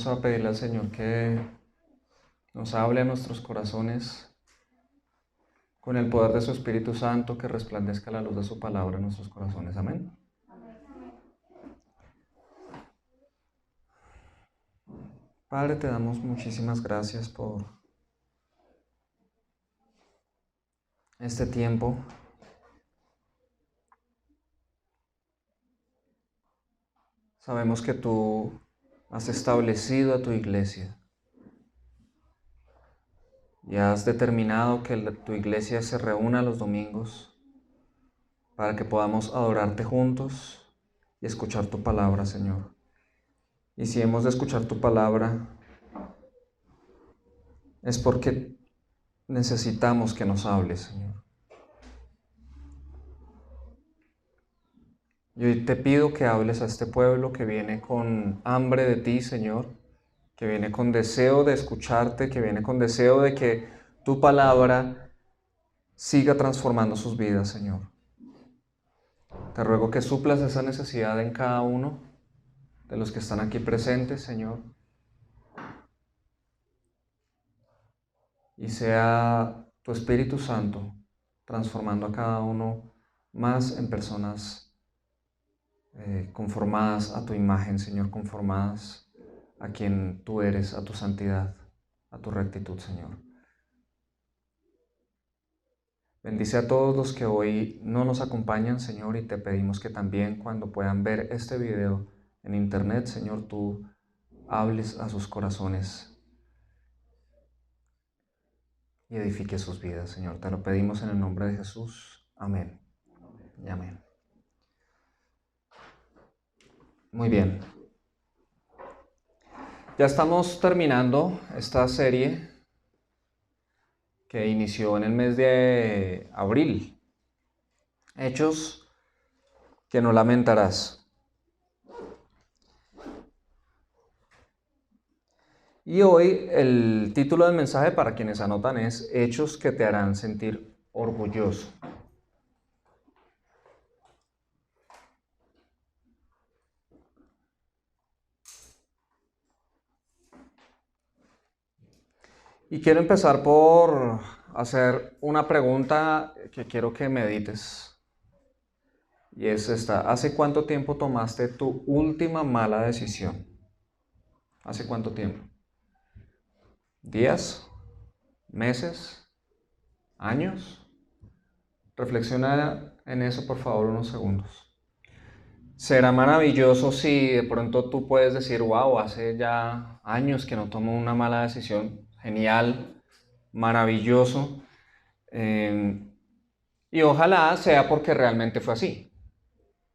vamos a pedirle al Señor que nos hable a nuestros corazones con el poder de su Espíritu Santo, que resplandezca la luz de su palabra en nuestros corazones. Amén. Padre, te damos muchísimas gracias por este tiempo. Sabemos que tú has establecido a tu iglesia y has determinado que tu iglesia se reúna los domingos para que podamos adorarte juntos y escuchar tu palabra, Señor. Y si hemos de escuchar tu palabra, es porque necesitamos que nos hables, Señor. Y hoy te pido que hables a este pueblo que viene con hambre de ti, Señor, que viene con deseo de escucharte, que viene con deseo de que tu palabra siga transformando sus vidas, Señor. Te ruego que suplas esa necesidad en cada uno de los que están aquí presentes, Señor. Y sea tu Espíritu Santo transformando a cada uno más en personas conformadas a tu imagen, Señor, conformadas a quien tú eres, a tu santidad, a tu rectitud, Señor. Bendice a todos los que hoy no nos acompañan, Señor, y te pedimos que también cuando puedan ver este video en internet, Señor, tú hables a sus corazones y edifique sus vidas, Señor. Te lo pedimos en el nombre de Jesús. Amén y amén. Muy bien. Ya estamos terminando esta serie que inició en el mes de abril. Hechos que no lamentarás. Y hoy el título del mensaje para quienes anotan es Hechos que te harán sentir orgulloso. Y quiero empezar por hacer una pregunta que quiero que medites. Y es esta: ¿hace cuánto tiempo tomaste tu última mala decisión? ¿Hace cuánto tiempo? ¿Días? ¿Meses? ¿Años? Reflexiona en eso, por favor, unos segundos. Será maravilloso si de pronto tú puedes decir, wow, hace ya años que no tomo una mala decisión. Genial, maravilloso. Y ojalá sea porque realmente fue así.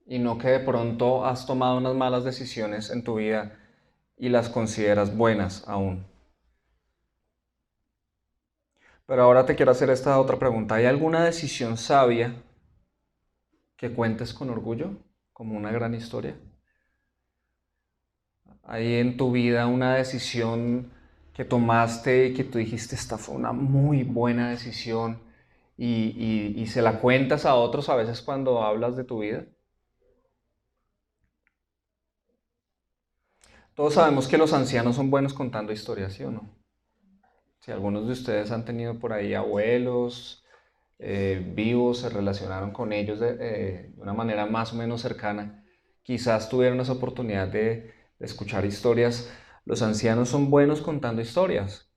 Y no que de pronto has tomado unas malas decisiones en tu vida y las consideras buenas aún. Pero ahora te quiero hacer esta otra pregunta. ¿Hay alguna decisión sabia que cuentes con orgullo, como una gran historia? ¿Hay en tu vida una decisión que tomaste y que tú dijiste, esta fue una muy buena decisión, y se la cuentas a otros a veces cuando hablas de tu vida? Todos sabemos que los ancianos son buenos contando historias, ¿sí o no? Si algunos de ustedes han tenido por ahí abuelos vivos, se relacionaron con ellos de una manera más o menos cercana, quizás tuvieron esa oportunidad de escuchar historias. Los ancianos son buenos contando historias.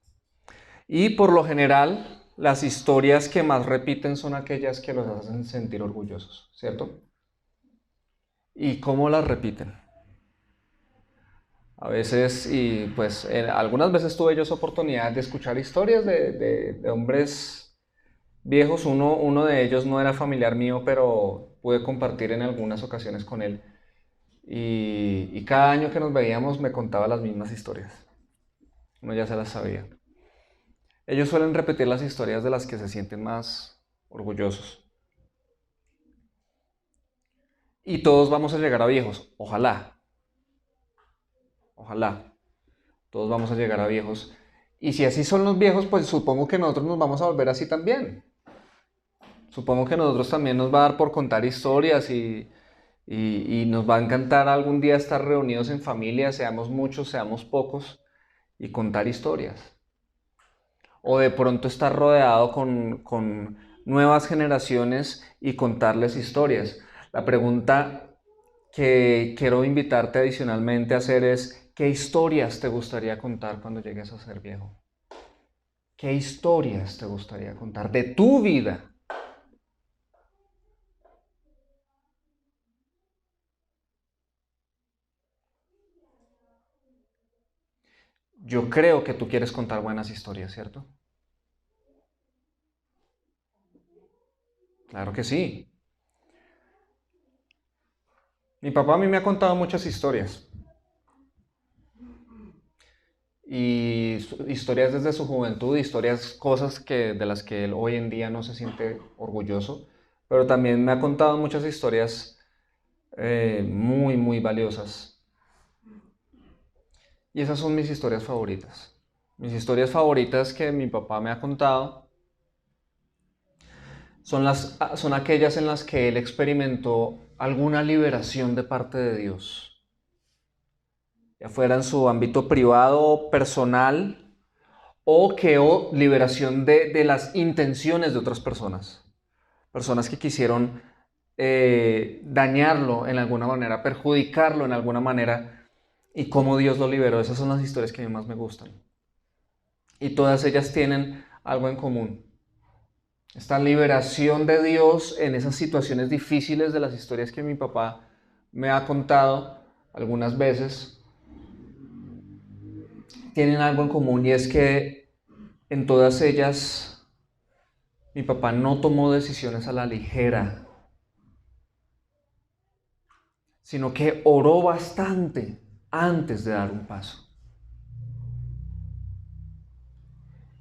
Y por lo general, las historias que más repiten son aquellas que los hacen sentir orgullosos, ¿cierto? ¿Y cómo las repiten? A veces, y pues algunas veces tuve yo esa oportunidad de escuchar historias de hombres viejos. Uno de ellos no era familiar mío, pero pude compartir en algunas ocasiones con él. Y cada año que nos veíamos me contaba las mismas historias. Uno ya se las sabía. Ellos suelen repetir las historias de las que se sienten más orgullosos. Y todos vamos a llegar a viejos. Ojalá. Ojalá. Todos vamos a llegar a viejos. Y si así son los viejos, pues supongo que nosotros nos vamos a volver así también. Supongo que a nosotros también nos va a dar por contar historias y nos va a encantar algún día estar reunidos en familia, seamos muchos, seamos pocos, y contar historias. O de pronto estar rodeado con nuevas generaciones y contarles historias. La pregunta que quiero invitarte adicionalmente a hacer es, ¿qué historias te gustaría contar cuando llegues a ser viejo? ¿Qué historias te gustaría contar de tu vida? Yo creo que tú quieres contar buenas historias, ¿cierto? Claro que sí. Mi papá a mí me ha contado muchas historias. Y historias desde su juventud, historias, cosas de las que él hoy en día no se siente orgulloso. Pero también me ha contado muchas historias muy, muy valiosas. Y esas son mis historias favoritas. Mis historias favoritas que mi papá me ha contado son aquellas en las que él experimentó alguna liberación de parte de Dios. Ya fuera en su ámbito privado, personal, o liberación de las intenciones de otras personas. Personas que quisieron dañarlo en alguna manera, perjudicarlo en alguna manera, y cómo Dios lo liberó. Esas son las historias que a mí más me gustan. Y todas ellas tienen algo en común. Esta liberación de Dios en esas situaciones difíciles de las historias que mi papá me ha contado algunas veces, tienen algo en común, y es que en todas ellas mi papá no tomó decisiones a la ligera, sino que oró bastante antes de dar un paso.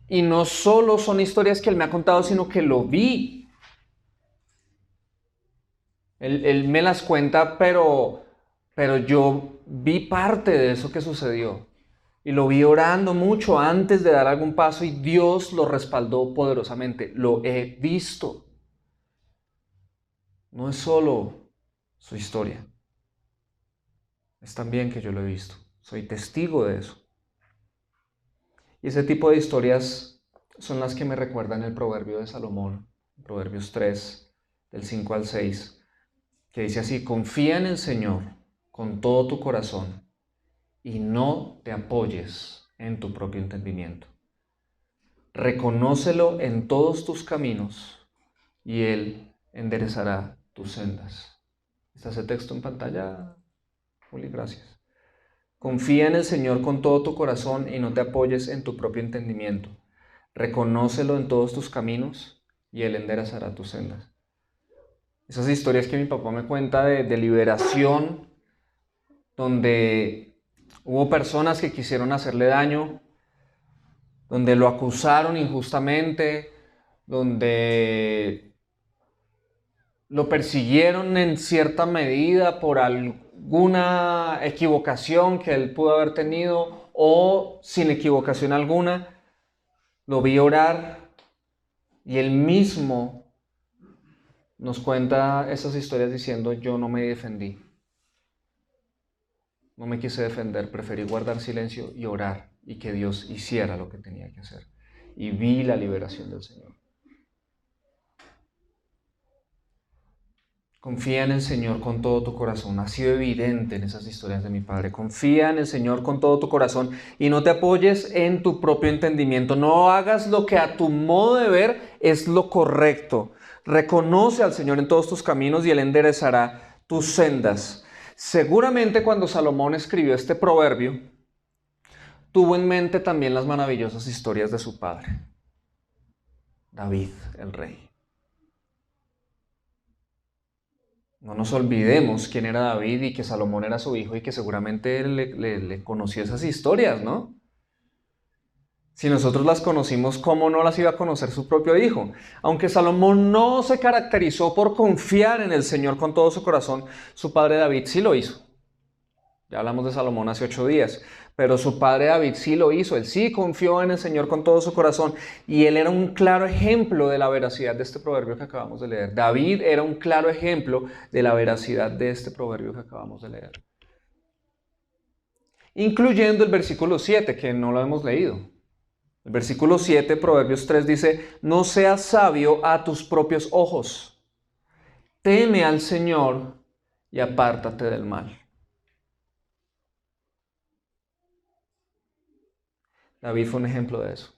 Y no solo son historias que él me ha contado, sino que lo vi. Él me las cuenta, pero yo vi parte de eso que sucedió. Y lo vi orando mucho antes de dar algún paso, y Dios lo respaldó poderosamente. Lo he visto. No es solo su historia, es también que yo lo he visto. Soy testigo de eso. Y ese tipo de historias son las que me recuerdan el proverbio de Salomón, Proverbios 3, del 5 al 6, que dice así: confía en el Señor con todo tu corazón y no te apoyes en tu propio entendimiento. Reconócelo en todos tus caminos y Él enderezará tus sendas. ¿Está ese texto en pantalla, Juli? Gracias. Confía en el Señor con todo tu corazón y no te apoyes en tu propio entendimiento. Reconócelo en todos tus caminos y Él enderezará tus sendas. Esas historias que mi papá me cuenta de liberación, donde hubo personas que quisieron hacerle daño, donde lo acusaron injustamente, donde lo persiguieron en cierta medida por alguna equivocación que él pudo haber tenido o sin equivocación alguna. Lo vi orar, y él mismo nos cuenta esas historias diciendo: yo no me defendí, no me quise defender, preferí guardar silencio y orar, y que Dios hiciera lo que tenía que hacer. Y vi la liberación del Señor. Confía en el Señor con todo tu corazón. Ha sido evidente en esas historias de mi padre. Confía en el Señor con todo tu corazón y no te apoyes en tu propio entendimiento. No hagas lo que a tu modo de ver es lo correcto. Reconoce al Señor en todos tus caminos y Él enderezará tus sendas. Seguramente cuando Salomón escribió este proverbio, tuvo en mente también las maravillosas historias de su padre, David, el rey. No nos olvidemos quién era David y que Salomón era su hijo, y que seguramente él le conoció esas historias, ¿no? Si nosotros las conocimos, ¿cómo no las iba a conocer su propio hijo? Aunque Salomón no se caracterizó por confiar en el Señor con todo su corazón, su padre David sí lo hizo. Ya hablamos de Salomón hace 8 días, pero su padre David sí lo hizo. Él sí confió en el Señor con todo su corazón, y él era un claro ejemplo de la veracidad de este proverbio que acabamos de leer. David era un claro ejemplo de la veracidad de este proverbio que acabamos de leer. incluyendo el versículo 7, que no lo hemos leído. El versículo 7, Proverbios 3, dice: no seas sabio a tus propios ojos, teme al Señor y apártate del mal. David fue un ejemplo de eso.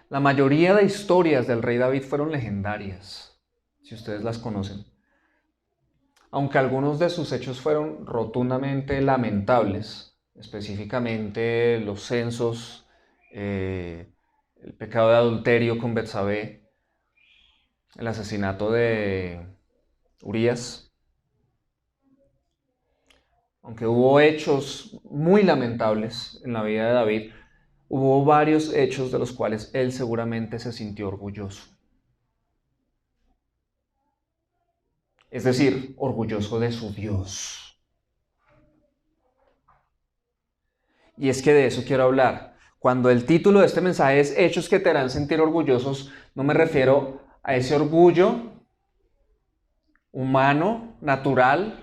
La mayoría de historias del rey David fueron legendarias, si ustedes las conocen. Aunque algunos de sus hechos fueron rotundamente lamentables, específicamente los censos, el pecado de adulterio con Betsabé, el asesinato de Urías. Aunque hubo hechos muy lamentables en la vida de David, hubo varios hechos de los cuales él seguramente se sintió orgulloso. Es decir, orgulloso de su Dios. Y es que de eso quiero hablar. Cuando el título de este mensaje es Hechos que te harán sentir orgullosos, no me refiero a ese orgullo humano, natural,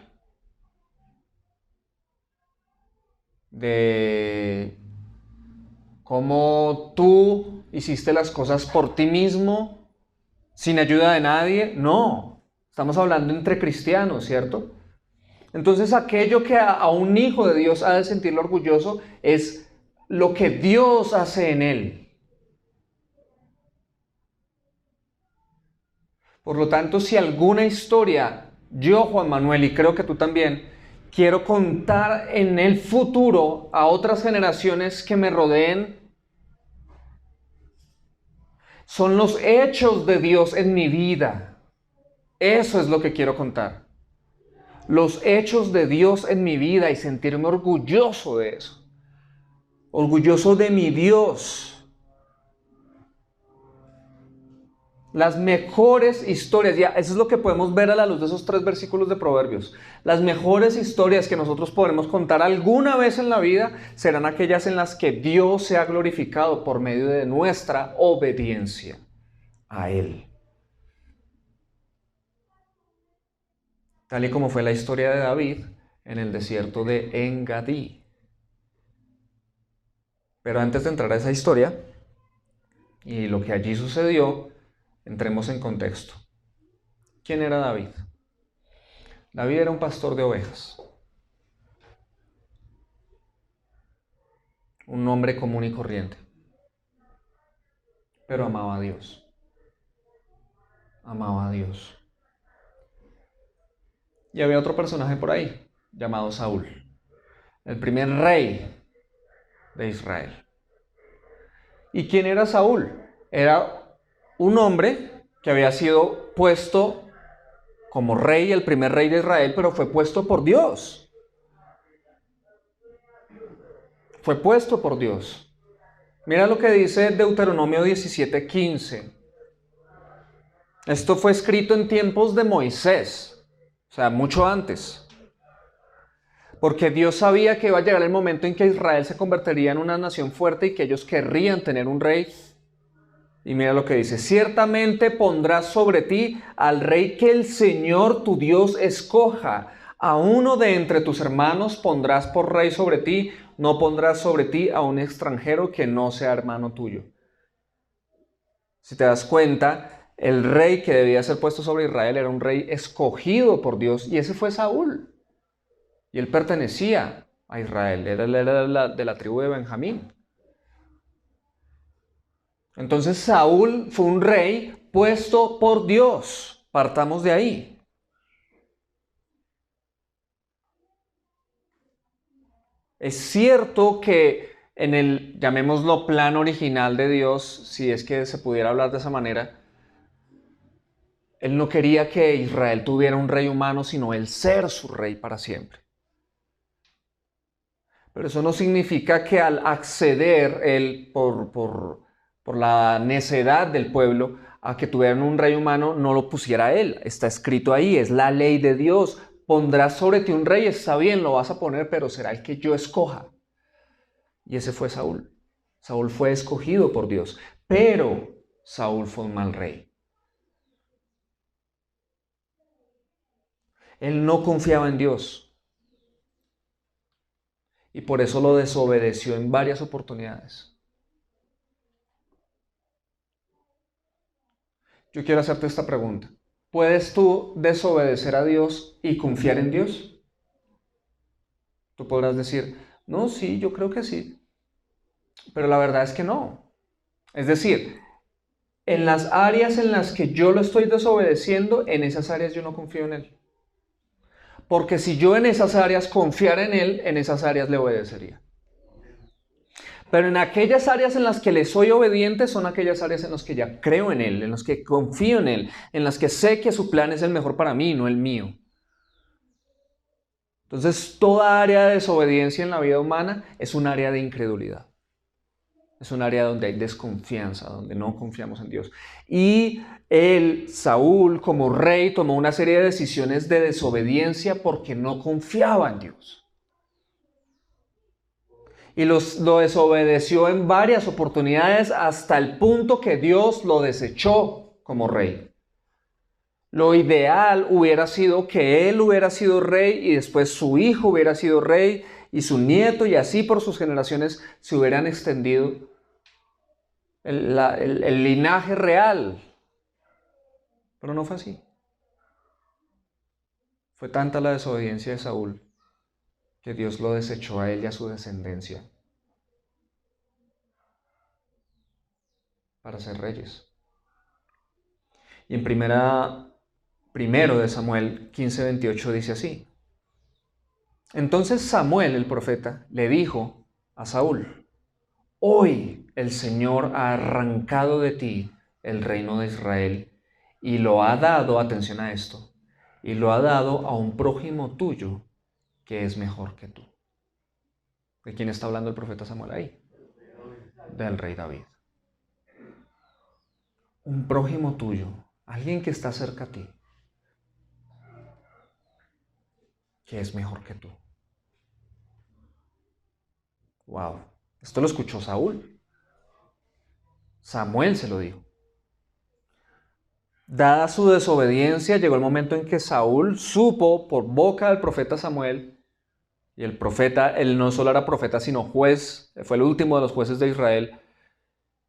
de cómo tú hiciste las cosas por ti mismo, sin ayuda de nadie. No, estamos hablando entre cristianos, ¿cierto? Entonces aquello que a un hijo de Dios ha de sentirlo orgulloso es lo que Dios hace en él. Por lo tanto, si alguna historia, yo, Juan Manuel, y creo que tú también, quiero contar en el futuro a otras generaciones que me rodeen, son los hechos de Dios en mi vida. Eso es lo que quiero contar. Los hechos de Dios en mi vida y sentirme orgulloso de eso. Orgulloso de mi Dios. Las mejores historias, ya eso es lo que podemos ver a la luz de esos 3 versículos de Proverbios. Las mejores historias que nosotros podremos contar alguna vez en la vida serán aquellas en las que Dios sea glorificado por medio de nuestra obediencia a Él. Tal y como fue la historia de David en el desierto de En-Gadí. Pero antes de entrar a esa historia y lo que allí sucedió, entremos en contexto. ¿Quién era David? David era un pastor de ovejas. Un hombre común y corriente. Pero amaba a Dios. Amaba a Dios. Y había otro personaje por ahí, llamado Saúl. El primer rey de Israel. ¿Y quién era Saúl? Era un hombre que había sido puesto como rey, el primer rey de Israel, pero fue puesto por Dios. Fue puesto por Dios. Mira lo que dice Deuteronomio 17:15. Esto fue escrito en tiempos de Moisés, o sea, mucho antes. Porque Dios sabía que iba a llegar el momento en que Israel se convertiría en una nación fuerte y que ellos querrían tener un rey. Y mira lo que dice: ciertamente pondrás sobre ti al rey que el Señor tu Dios escoja. A uno de entre tus hermanos pondrás por rey sobre ti, no pondrás sobre ti a un extranjero que no sea hermano tuyo. Si te das cuenta, el rey que debía ser puesto sobre Israel era un rey escogido por Dios, y ese fue Saúl. Y él pertenecía a Israel, era de la tribu de Benjamín. Entonces Saúl fue un rey puesto por Dios. Partamos de ahí. Es cierto que en el, llamémoslo, plan original de Dios, si es que se pudiera hablar de esa manera, Él no quería que Israel tuviera un rey humano, sino Él ser su rey para siempre. Pero eso no significa que al acceder Él por la necedad del pueblo a que tuvieran un rey humano, no lo pusiera Él. Está escrito ahí, es la ley de Dios. Pondrás sobre ti un rey, está bien, lo vas a poner, pero será el que yo escoja. Y ese fue Saúl. Saúl fue escogido por Dios, pero Saúl fue un mal rey. Él no confiaba en Dios. y por eso lo desobedeció en varias oportunidades. Yo quiero hacerte esta pregunta. ¿Puedes tú desobedecer a Dios y confiar en Dios? Tú podrás decir, no, sí, yo creo que sí, pero la verdad es que no. Es decir, en las áreas en las que yo lo estoy desobedeciendo, en esas áreas yo no confío en Él. Porque si yo en esas áreas confiara en Él, en esas áreas le obedecería. Pero en aquellas áreas en las que le soy obediente son aquellas áreas en las que ya creo en Él, en las que confío en Él, en las que sé que su plan es el mejor para mí, no el mío. Entonces, toda área de desobediencia en la vida humana es un área de incredulidad. Es un área donde hay desconfianza, donde no confiamos en Dios. Y él, Saúl, como rey, tomó una serie de decisiones de desobediencia porque no confiaba en Dios. Y lo desobedeció en varias oportunidades hasta el punto que Dios lo desechó como rey. Lo ideal hubiera sido que él hubiera sido rey y después su hijo hubiera sido rey y su nieto, y así por sus generaciones se hubieran extendido el linaje real. Pero no fue así. Fue tanta la desobediencia de Saúl que Dios lo desechó a él y a su descendencia para ser reyes. Y en primero de Samuel 15:28 dice así. Entonces Samuel, el profeta, le dijo a Saúl, hoy el Señor ha arrancado de ti el reino de Israel y lo ha dado, atención a esto, y lo ha dado a un prójimo tuyo que es mejor que tú. ¿De quién está hablando el profeta Samuel ahí? Del rey David. Un prójimo tuyo, alguien que está cerca a ti, que es mejor que tú. Wow, esto lo escuchó Saúl. Samuel se lo dijo. Dada su desobediencia, llegó el momento en que Saúl supo por boca del profeta Samuel, y el profeta, él no solo era profeta, sino juez, fue el último de los jueces de Israel,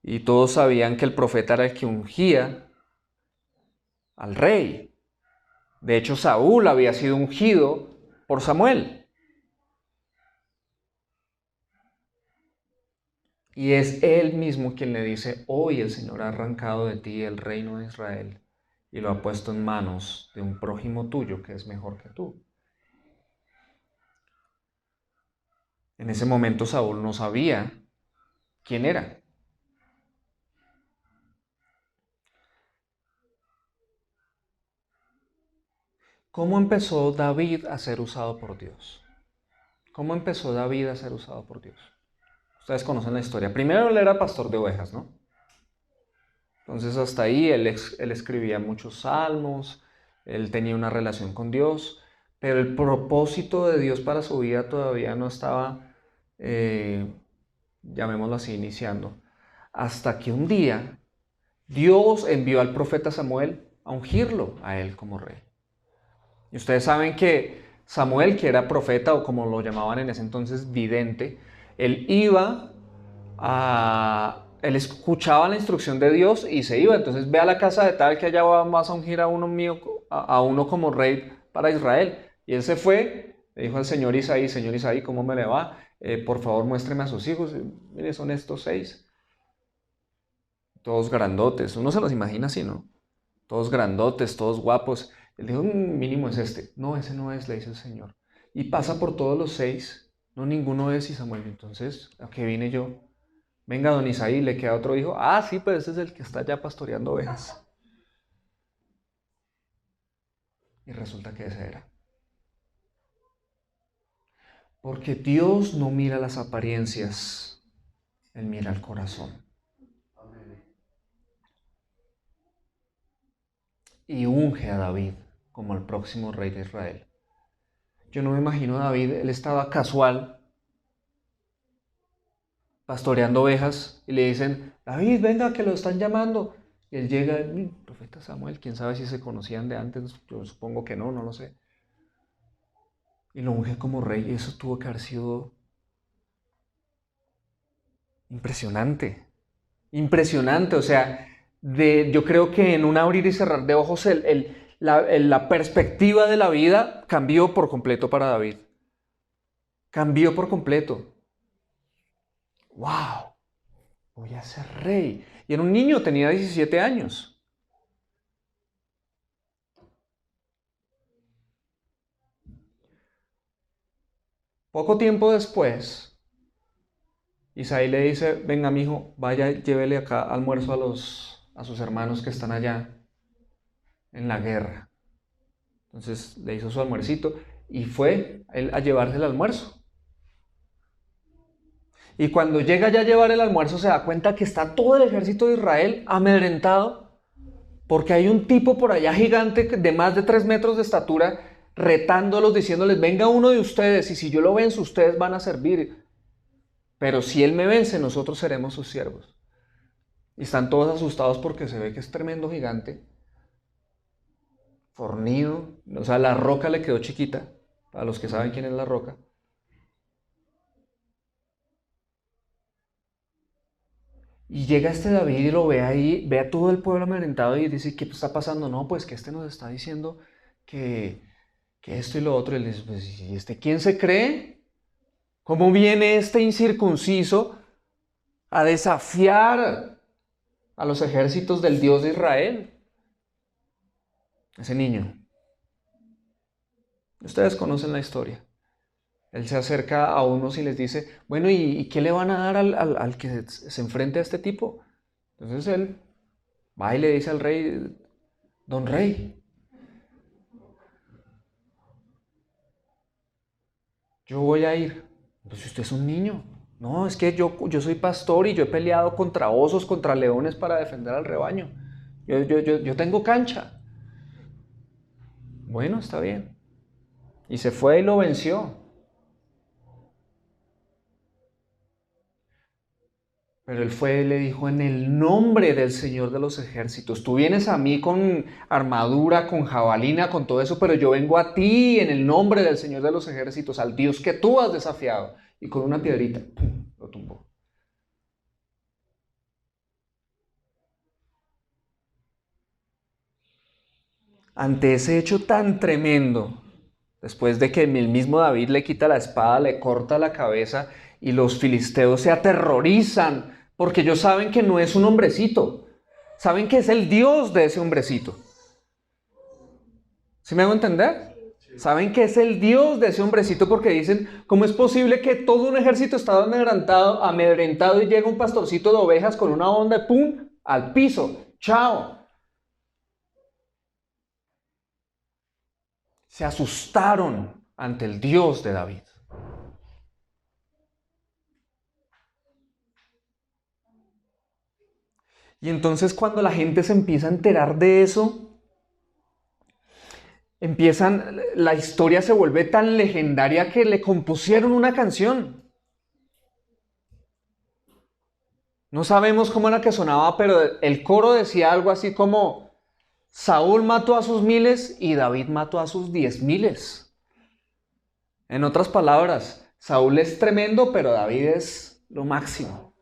y todos sabían que el profeta era el que ungía al rey. De hecho, Saúl había sido ungido por Samuel. Y es él mismo quien le dice, hoy el Señor ha arrancado de ti el reino de Israel y lo ha puesto en manos de un prójimo tuyo que es mejor que tú. En ese momento Saúl no sabía quién era. ¿Cómo empezó David a ser usado por Dios? ¿Cómo empezó David a ser usado por Dios? Ustedes conocen la historia. Primero él era pastor de ovejas, ¿no? Entonces hasta ahí él escribía muchos salmos, él tenía una relación con Dios, pero el propósito de Dios para su vida todavía no estaba, llamémoslo así, iniciando. Hasta que un día Dios envió al profeta Samuel a ungirlo a él como rey. Y ustedes saben que Samuel, que era profeta o como lo llamaban en ese entonces, vidente, él iba él escuchaba la instrucción de Dios y se iba. Entonces ve a la casa de tal que allá vas a ungir a uno mío, a uno como rey para Israel. Y él se fue, le dijo al señor Isaí, ¿cómo me le va? Por favor, muéstreme a sus hijos. Mire, son estos 6. Todos grandotes. Uno se los imagina así, ¿no? Todos grandotes, todos guapos. Él dijo, mínimo es este. No, ese no es, le dice el Señor. Y pasa por todos los 6. No, ninguno es. Y Samuel, entonces, ¿a qué vine yo? Venga, don Isaí, le queda otro hijo. Ah, sí, pero ese es el que está ya pastoreando ovejas. Y resulta que ese era. Porque Dios no mira las apariencias, Él mira el corazón. Y unge a David como el próximo rey de Israel. Yo no me imagino a David, él estaba casual, pastoreando ovejas, y le dicen, David, venga, que lo están llamando. Y él llega, el profeta Samuel, quién sabe si se conocían de antes, yo supongo que no, no lo sé. Y lo unge como rey, y eso tuvo que haber sido Impresionante, impresionante. O sea, yo creo que en un abrir y cerrar de ojos la perspectiva de la vida cambió por completo para David. Cambió por completo. ¡Wow! Voy a ser rey. Y era un niño, tenía 17 años. Poco tiempo después, Isaí le dice, venga, mijo, vaya, llévele acá almuerzo a sus hermanos que están allá en la guerra. Entonces le hizo su almuercito y fue él a llevarse el almuerzo. Y cuando llega ya a llevar el almuerzo se da cuenta que está todo el ejército de Israel amedrentado porque hay un tipo por allá gigante de más de 3 metros de estatura retándolos, diciéndoles, venga uno de ustedes y si yo lo venzo ustedes van a servir. Pero si él me vence nosotros seremos sus siervos. Y están todos asustados porque se ve que es tremendo gigante, fornido, o sea, la roca le quedó chiquita, para los que saben quién es la roca. Y llega este David y lo ve ahí, ve a todo el pueblo amedrentado y dice, ¿qué está pasando? No, pues que este nos está diciendo que, que esto y lo otro. Y le dice, pues, ¿y este quién se cree? ¿Cómo viene este incircunciso a desafiar a los ejércitos del Dios de Israel? Ese niño. Ustedes conocen la historia. Él se acerca a unos y les dice, bueno, ¿y qué le van a dar al que se enfrente a este tipo? Entonces él va y le dice al rey, don rey, yo voy a ir. Pues usted es un niño. No, es que yo soy pastor y yo he peleado contra osos, contra leones para defender al rebaño. Yo tengo cancha. Bueno, está bien. Y se fue y lo venció. Pero él fue y le dijo, en el nombre del Señor de los ejércitos, tú vienes a mí con armadura, con jabalina, con todo eso, pero yo vengo a ti en el nombre del Señor de los ejércitos, al Dios que tú has desafiado. Y con una piedrita, ¡pum!, lo tumbó. Ante ese hecho tan tremendo, después de que el mismo David le quita la espada, le corta la cabeza y los filisteos se aterrorizan porque ellos saben que no es un hombrecito, saben que es el Dios de ese hombrecito. ¿Sí me hago entender? Saben que es el Dios de ese hombrecito porque dicen, ¿cómo es posible que todo un ejército estaba amedrentado y llega un pastorcito de ovejas con una onda y ¡pum!, al piso? ¡Chao! Se asustaron ante el Dios de David. Y entonces cuando la gente se empieza a enterar de eso, la historia se vuelve tan legendaria que le compusieron una canción. No sabemos cómo era que sonaba, pero el coro decía algo así como, Saúl mató a sus miles y David mató a sus 10,000. En otras palabras, Saúl es tremendo, pero David es lo máximo.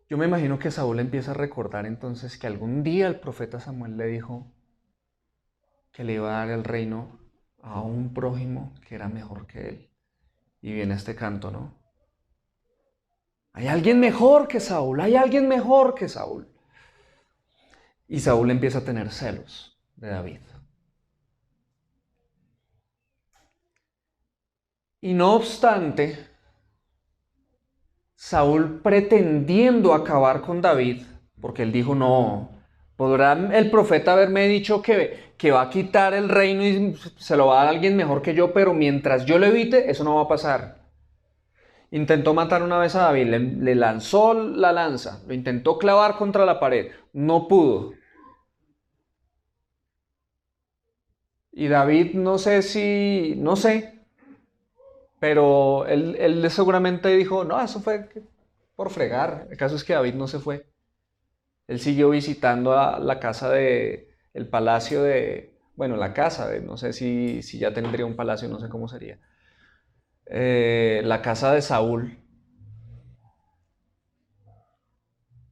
Yo me imagino que Saúl empieza a recordar entonces que algún día el profeta Samuel le dijo que le iba a dar el reino a un prójimo que era mejor que él. Y viene este canto, ¿no? Hay alguien mejor que Saúl, hay alguien mejor que Saúl. Y Saúl empieza a tener celos de David. Y no obstante, Saúl pretendiendo acabar con David, porque él dijo, no, podrá el profeta haberme dicho que va a quitar el reino y se lo va a dar a alguien mejor que yo, pero mientras yo lo evite, eso no va a pasar. Intentó matar una vez a David, le lanzó la lanza, lo intentó clavar contra la pared, no pudo. Y David no sé, pero él seguramente dijo, no, eso fue por fregar. El caso es que David no se fue. Él siguió visitando la casa el palacio bueno, la casa no sé si ya tendría un palacio, no sé cómo sería. La casa de Saúl,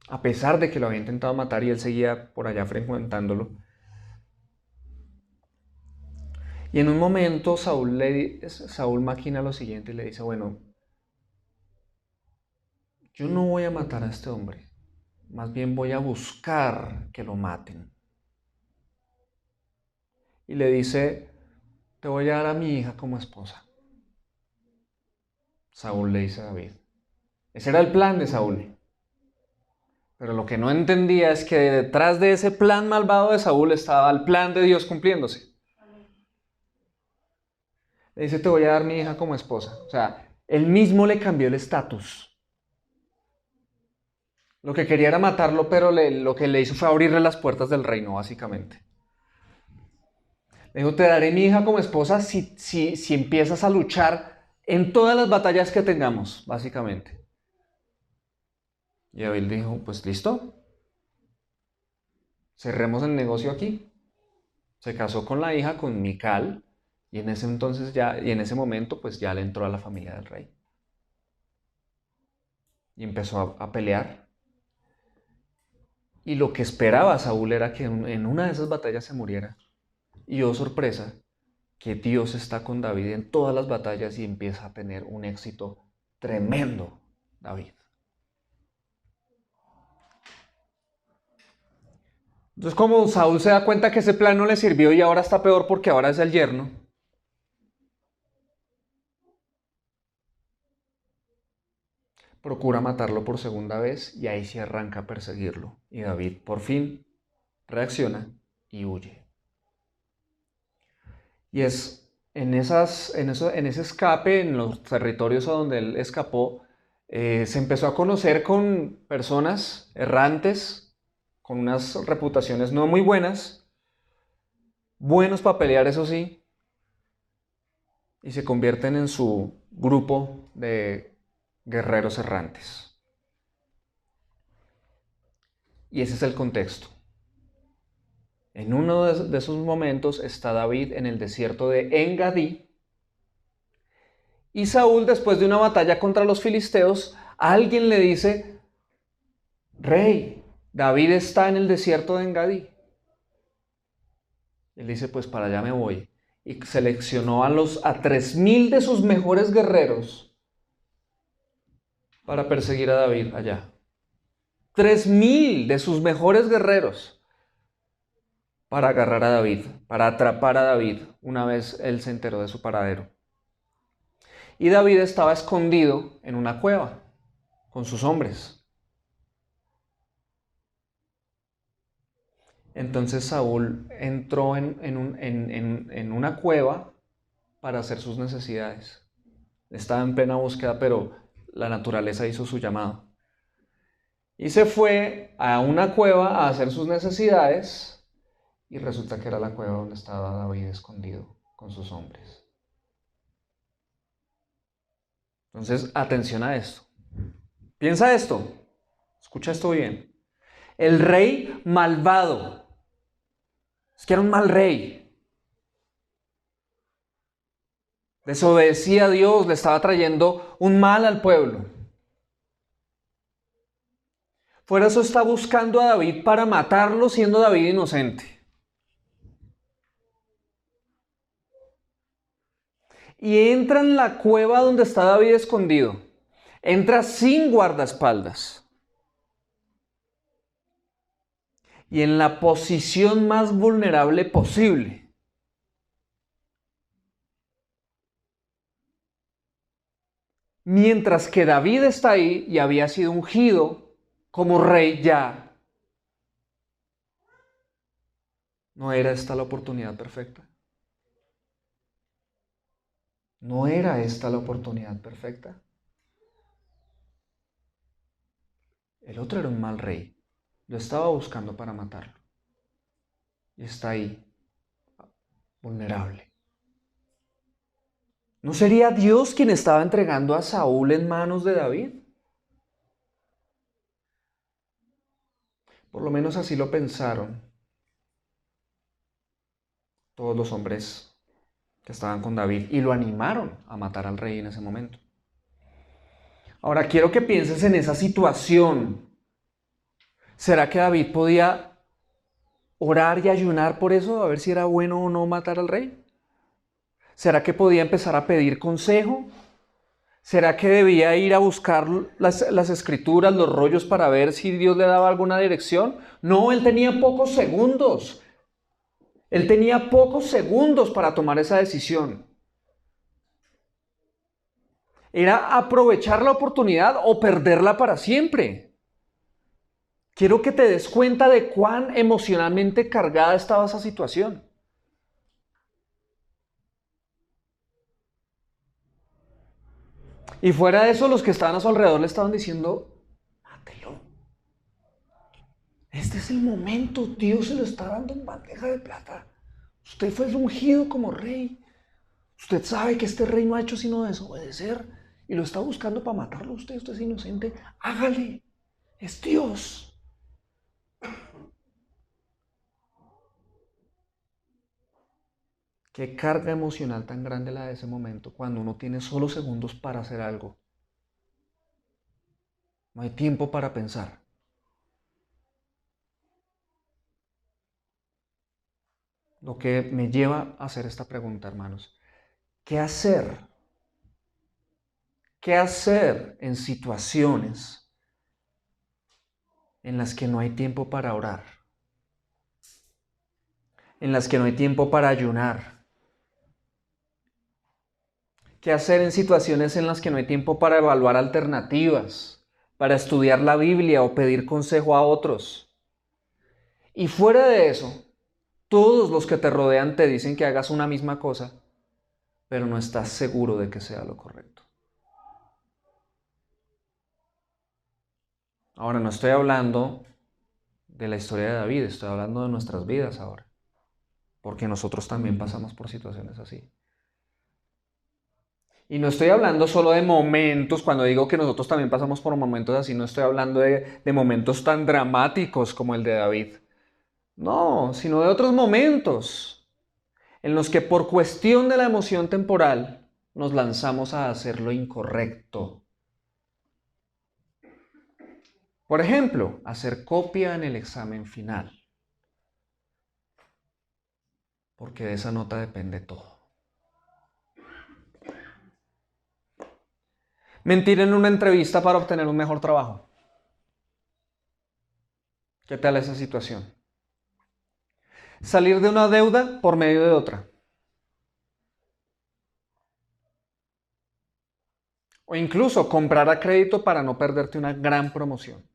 a pesar de que lo había intentado matar y él seguía por allá frecuentándolo. Y en un momento Saúl maquina lo siguiente y le dice, bueno, yo no voy a matar a este hombre, más bien voy a buscar que lo maten. Y le dice, te voy a dar a mi hija como esposa. Saúl le dice a David. Ese era el plan de Saúl. Pero lo que no entendía es que detrás de ese plan malvado de Saúl estaba el plan de Dios cumpliéndose. Le dice, te voy a dar mi hija como esposa. O sea, él mismo le cambió el estatus. Lo que quería era matarlo, pero lo que le hizo fue abrirle las puertas del reino, básicamente. Le dijo, te daré mi hija como esposa si empiezas a luchar en todas las batallas que tengamos, básicamente. Y David dijo, pues listo, cerremos el negocio aquí. Se casó con la hija, con Mical, y en ese momento, pues ya le entró a la familia del rey. Y empezó a pelear. Y lo que esperaba Saúl era que en una de esas batallas se muriera. Y oh sorpresa, que Dios está con David en todas las batallas y empieza a tener un éxito tremendo, David. Entonces, como Saúl se da cuenta que ese plan no le sirvió y ahora está peor porque ahora es el yerno, procura matarlo por segunda vez y ahí se arranca a perseguirlo. Y David por fin reacciona y huye. Y es en ese escape, en los territorios a donde él escapó, se empezó a conocer con personas errantes, con unas reputaciones no muy buenas, buenos para pelear, eso sí, y se convierten en su grupo de guerreros errantes. Y ese es el contexto. En uno de esos momentos está David en el desierto de Engadí. Y Saúl, después de una batalla contra los filisteos, alguien le dice, Rey, David está en el desierto de Engadí. Él dice, pues para allá me voy. Y seleccionó a 3,000 de sus mejores guerreros para perseguir a David allá. 3,000 de sus mejores guerreros para agarrar a David, para atrapar a David una vez él se enteró de su paradero. Y David estaba escondido en una cueva con sus hombres. Entonces Saúl entró en una cueva para hacer sus necesidades. Estaba en plena búsqueda, pero la naturaleza hizo su llamado. Y se fue a una cueva a hacer sus necesidades y resulta que era la cueva donde estaba David escondido con sus hombres. Entonces, atención a esto. Piensa esto. Escucha esto bien. El rey malvado. Es que era un mal rey. Desobedecía a Dios, le estaba trayendo un mal al pueblo. Fuera eso está buscando a David para matarlo siendo David inocente. Y entra en la cueva donde está David escondido. Entra sin guardaespaldas. Y en la posición más vulnerable posible. Mientras que David está ahí y había sido ungido como rey ya. ¿No era esta la oportunidad perfecta? ¿No era esta la oportunidad perfecta? El otro era un mal rey. Lo estaba buscando para matarlo. Y está ahí, vulnerable. ¿No sería Dios quien estaba entregando a Saúl en manos de David? Por lo menos así lo pensaron todos los hombres que estaban con David y lo animaron a matar al rey en ese momento. Ahora quiero que pienses en esa situación. ¿Será que David podía orar y ayunar por eso, a ver si era bueno o no matar al rey? ¿Será que podía empezar a pedir consejo? ¿Será que debía ir a buscar las escrituras, los rollos para ver si Dios le daba alguna dirección? No, él tenía pocos segundos. Él tenía pocos segundos para tomar esa decisión. Era aprovechar la oportunidad o perderla para siempre. Quiero que te des cuenta de cuán emocionalmente cargada estaba esa situación. Y fuera de eso, los que estaban a su alrededor le estaban diciendo, mátelo. Este es el momento, Dios se lo está dando en bandeja de plata. Usted fue el ungido como rey. Usted sabe que este rey no ha hecho sino desobedecer y lo está buscando para matarlo. Usted es inocente. Hágale. Es Dios. Qué carga emocional tan grande la de ese momento cuando uno tiene solo segundos para hacer algo. No hay tiempo para pensar. Lo que me lleva a hacer esta pregunta, hermanos. ¿Qué hacer? ¿Qué hacer en situaciones en las que no hay tiempo para orar? En las que no hay tiempo para ayunar. ¿Qué hacer en situaciones en las que no hay tiempo para evaluar alternativas, para estudiar la Biblia o pedir consejo a otros? Y fuera de eso, todos los que te rodean te dicen que hagas una misma cosa, pero no estás seguro de que sea lo correcto. Ahora, no estoy hablando de la historia de David, estoy hablando de nuestras vidas ahora, porque nosotros también pasamos por situaciones así. Y no estoy hablando solo de momentos, cuando digo que nosotros también pasamos por momentos así, no estoy hablando de momentos tan dramáticos como el de David. No, sino de otros momentos en los que por cuestión de la emoción temporal nos lanzamos a hacer lo incorrecto. Por ejemplo, hacer copia en el examen final, porque de esa nota depende todo. Mentir en una entrevista para obtener un mejor trabajo. ¿Qué tal esa situación? Salir de una deuda por medio de otra. O incluso comprar a crédito para no perderte una gran promoción.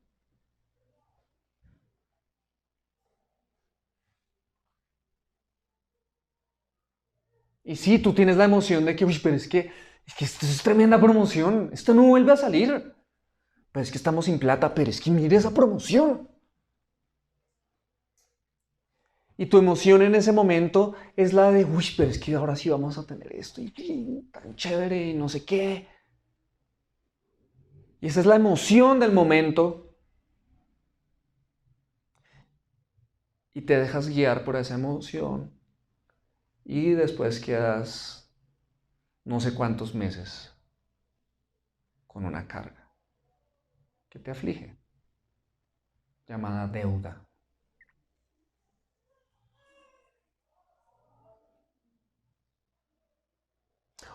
Y sí, tú tienes la emoción de que, uy, pero es que esto es tremenda promoción, esto no vuelve a salir. Pero es que estamos sin plata, pero es que mire esa promoción. Y tu emoción en ese momento es la de, uy, pero es que ahora sí vamos a tener esto y tan chévere y no sé qué. Y esa es la emoción del momento. Y te dejas guiar por esa emoción. Y después quedas no sé cuántos meses con una carga que te aflige, llamada deuda.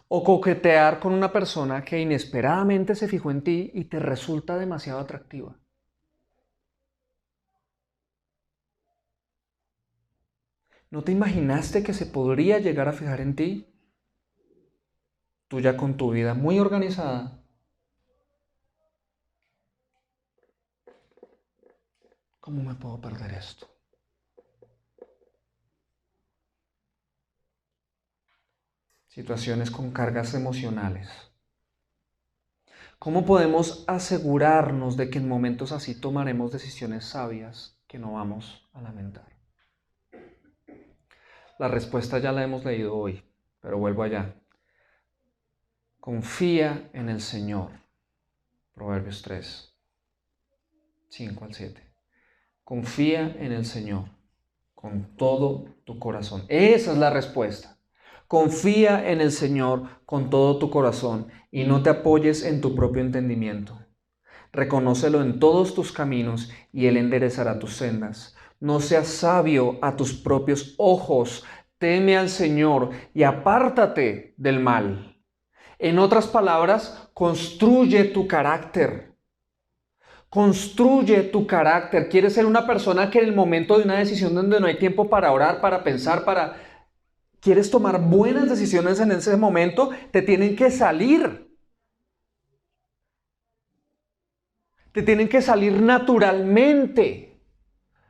O coquetear con una persona que inesperadamente se fijó en ti y te resulta demasiado atractiva. ¿No te imaginaste que se podría llegar a fijar en ti? Tú ya con tu vida muy organizada. ¿Cómo me puedo perder esto? Situaciones con cargas emocionales. ¿Cómo podemos asegurarnos de que en momentos así tomaremos decisiones sabias que no vamos a lamentar? La respuesta ya la hemos leído hoy, pero vuelvo allá. Confía en el Señor. Proverbios 3, 5 al 7. Confía en el Señor con todo tu corazón. Esa es la respuesta. Confía en el Señor con todo tu corazón y no te apoyes en tu propio entendimiento. Reconócelo en todos tus caminos y Él enderezará tus sendas. No seas sabio a tus propios ojos. Teme al Señor y apártate del mal. En otras palabras, construye tu carácter. Construye tu carácter. ¿Quieres ser una persona que en el momento de una decisión donde no hay tiempo para orar, para pensar, quieres tomar buenas decisiones en ese momento? Te tienen que salir. Te tienen que salir naturalmente.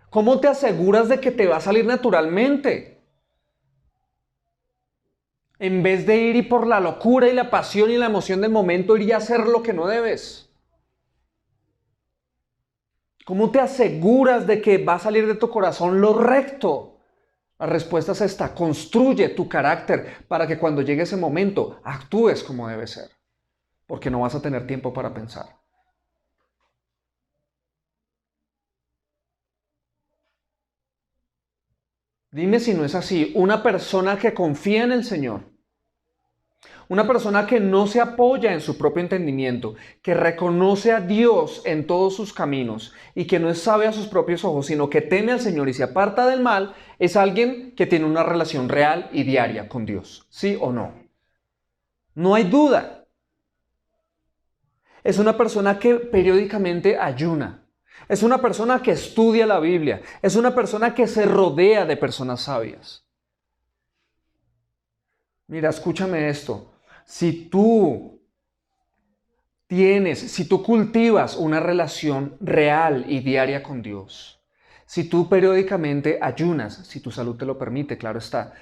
¿Cómo te aseguras de que te va a salir naturalmente? En vez de ir y por la locura y la pasión y la emoción del momento, ir y hacer lo que no debes. ¿Cómo te aseguras de que va a salir de tu corazón lo recto? La respuesta es esta: construye tu carácter para que cuando llegue ese momento actúes como debe ser, porque no vas a tener tiempo para pensar. Dime si no es así. Una persona que confía en el Señor, una persona que no se apoya en su propio entendimiento, que reconoce a Dios en todos sus caminos y que no es sabio a sus propios ojos, sino que teme al Señor y se aparta del mal, es alguien que tiene una relación real y diaria con Dios. ¿Sí o no? No hay duda. Es una persona que periódicamente ayuna. Es una persona que estudia la Biblia. Es una persona que se rodea de personas sabias. Mira, escúchame esto. Si tú cultivas una relación real y diaria con Dios, si tú periódicamente ayunas, si tu salud te lo permite, claro está,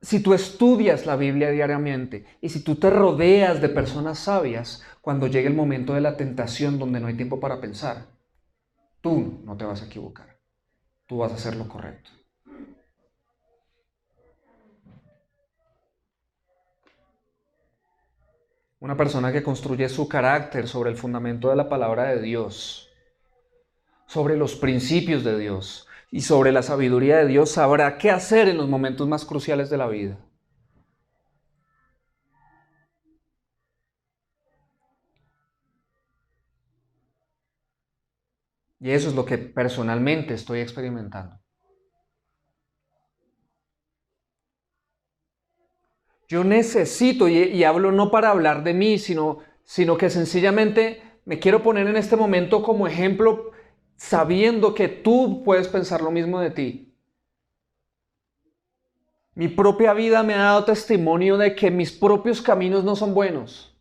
si tú estudias la Biblia diariamente y si tú te rodeas de personas sabias, cuando llegue el momento de la tentación donde no hay tiempo para pensar, tú no te vas a equivocar. Tú vas a hacer lo correcto. Una persona que construye su carácter sobre el fundamento de la palabra de Dios, sobre los principios de Dios y sobre la sabiduría de Dios, sabrá qué hacer en los momentos más cruciales de la vida. Y eso es lo que personalmente estoy experimentando. Yo necesito, y hablo no para hablar de mí, sino que sencillamente me quiero poner en este momento como ejemplo, sabiendo que tú puedes pensar lo mismo de ti. Mi propia vida me ha dado testimonio de que mis propios caminos no son buenos,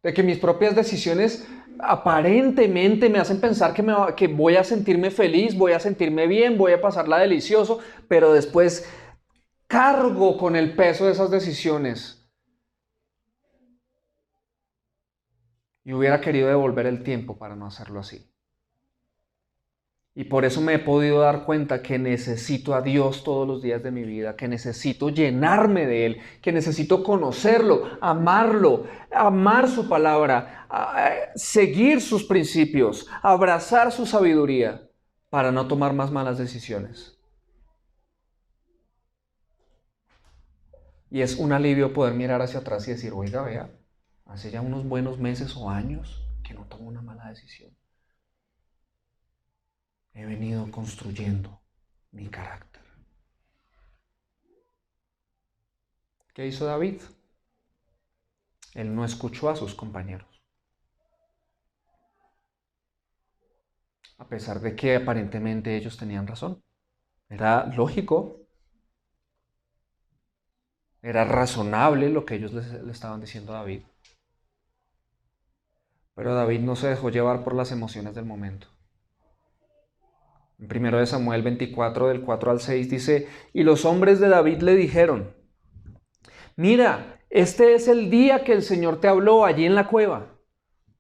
de que mis propias decisiones aparentemente me hacen pensar que voy a sentirme feliz, voy a sentirme bien, voy a pasarla delicioso, pero después cargo con el peso de esas decisiones. Y hubiera querido devolver el tiempo para no hacerlo así. Y por eso me he podido dar cuenta que necesito a Dios todos los días de mi vida, que necesito llenarme de Él, que necesito conocerlo, amarlo, amar su palabra, seguir sus principios, abrazar su sabiduría para no tomar más malas decisiones. Y es un alivio poder mirar hacia atrás y decir, oiga, vea, hace ya unos buenos meses o años que no tomo una mala decisión. He venido construyendo mi carácter. ¿Qué hizo David? Él no escuchó a sus compañeros. A pesar de que aparentemente ellos tenían razón. Era lógico. Era razonable lo que ellos le estaban diciendo a David. Pero David no se dejó llevar por las emociones del momento. En 1 Samuel 24, del 4 al 6 dice, y los hombres de David le dijeron, mira, este es el día que el Señor te habló allí en la cueva.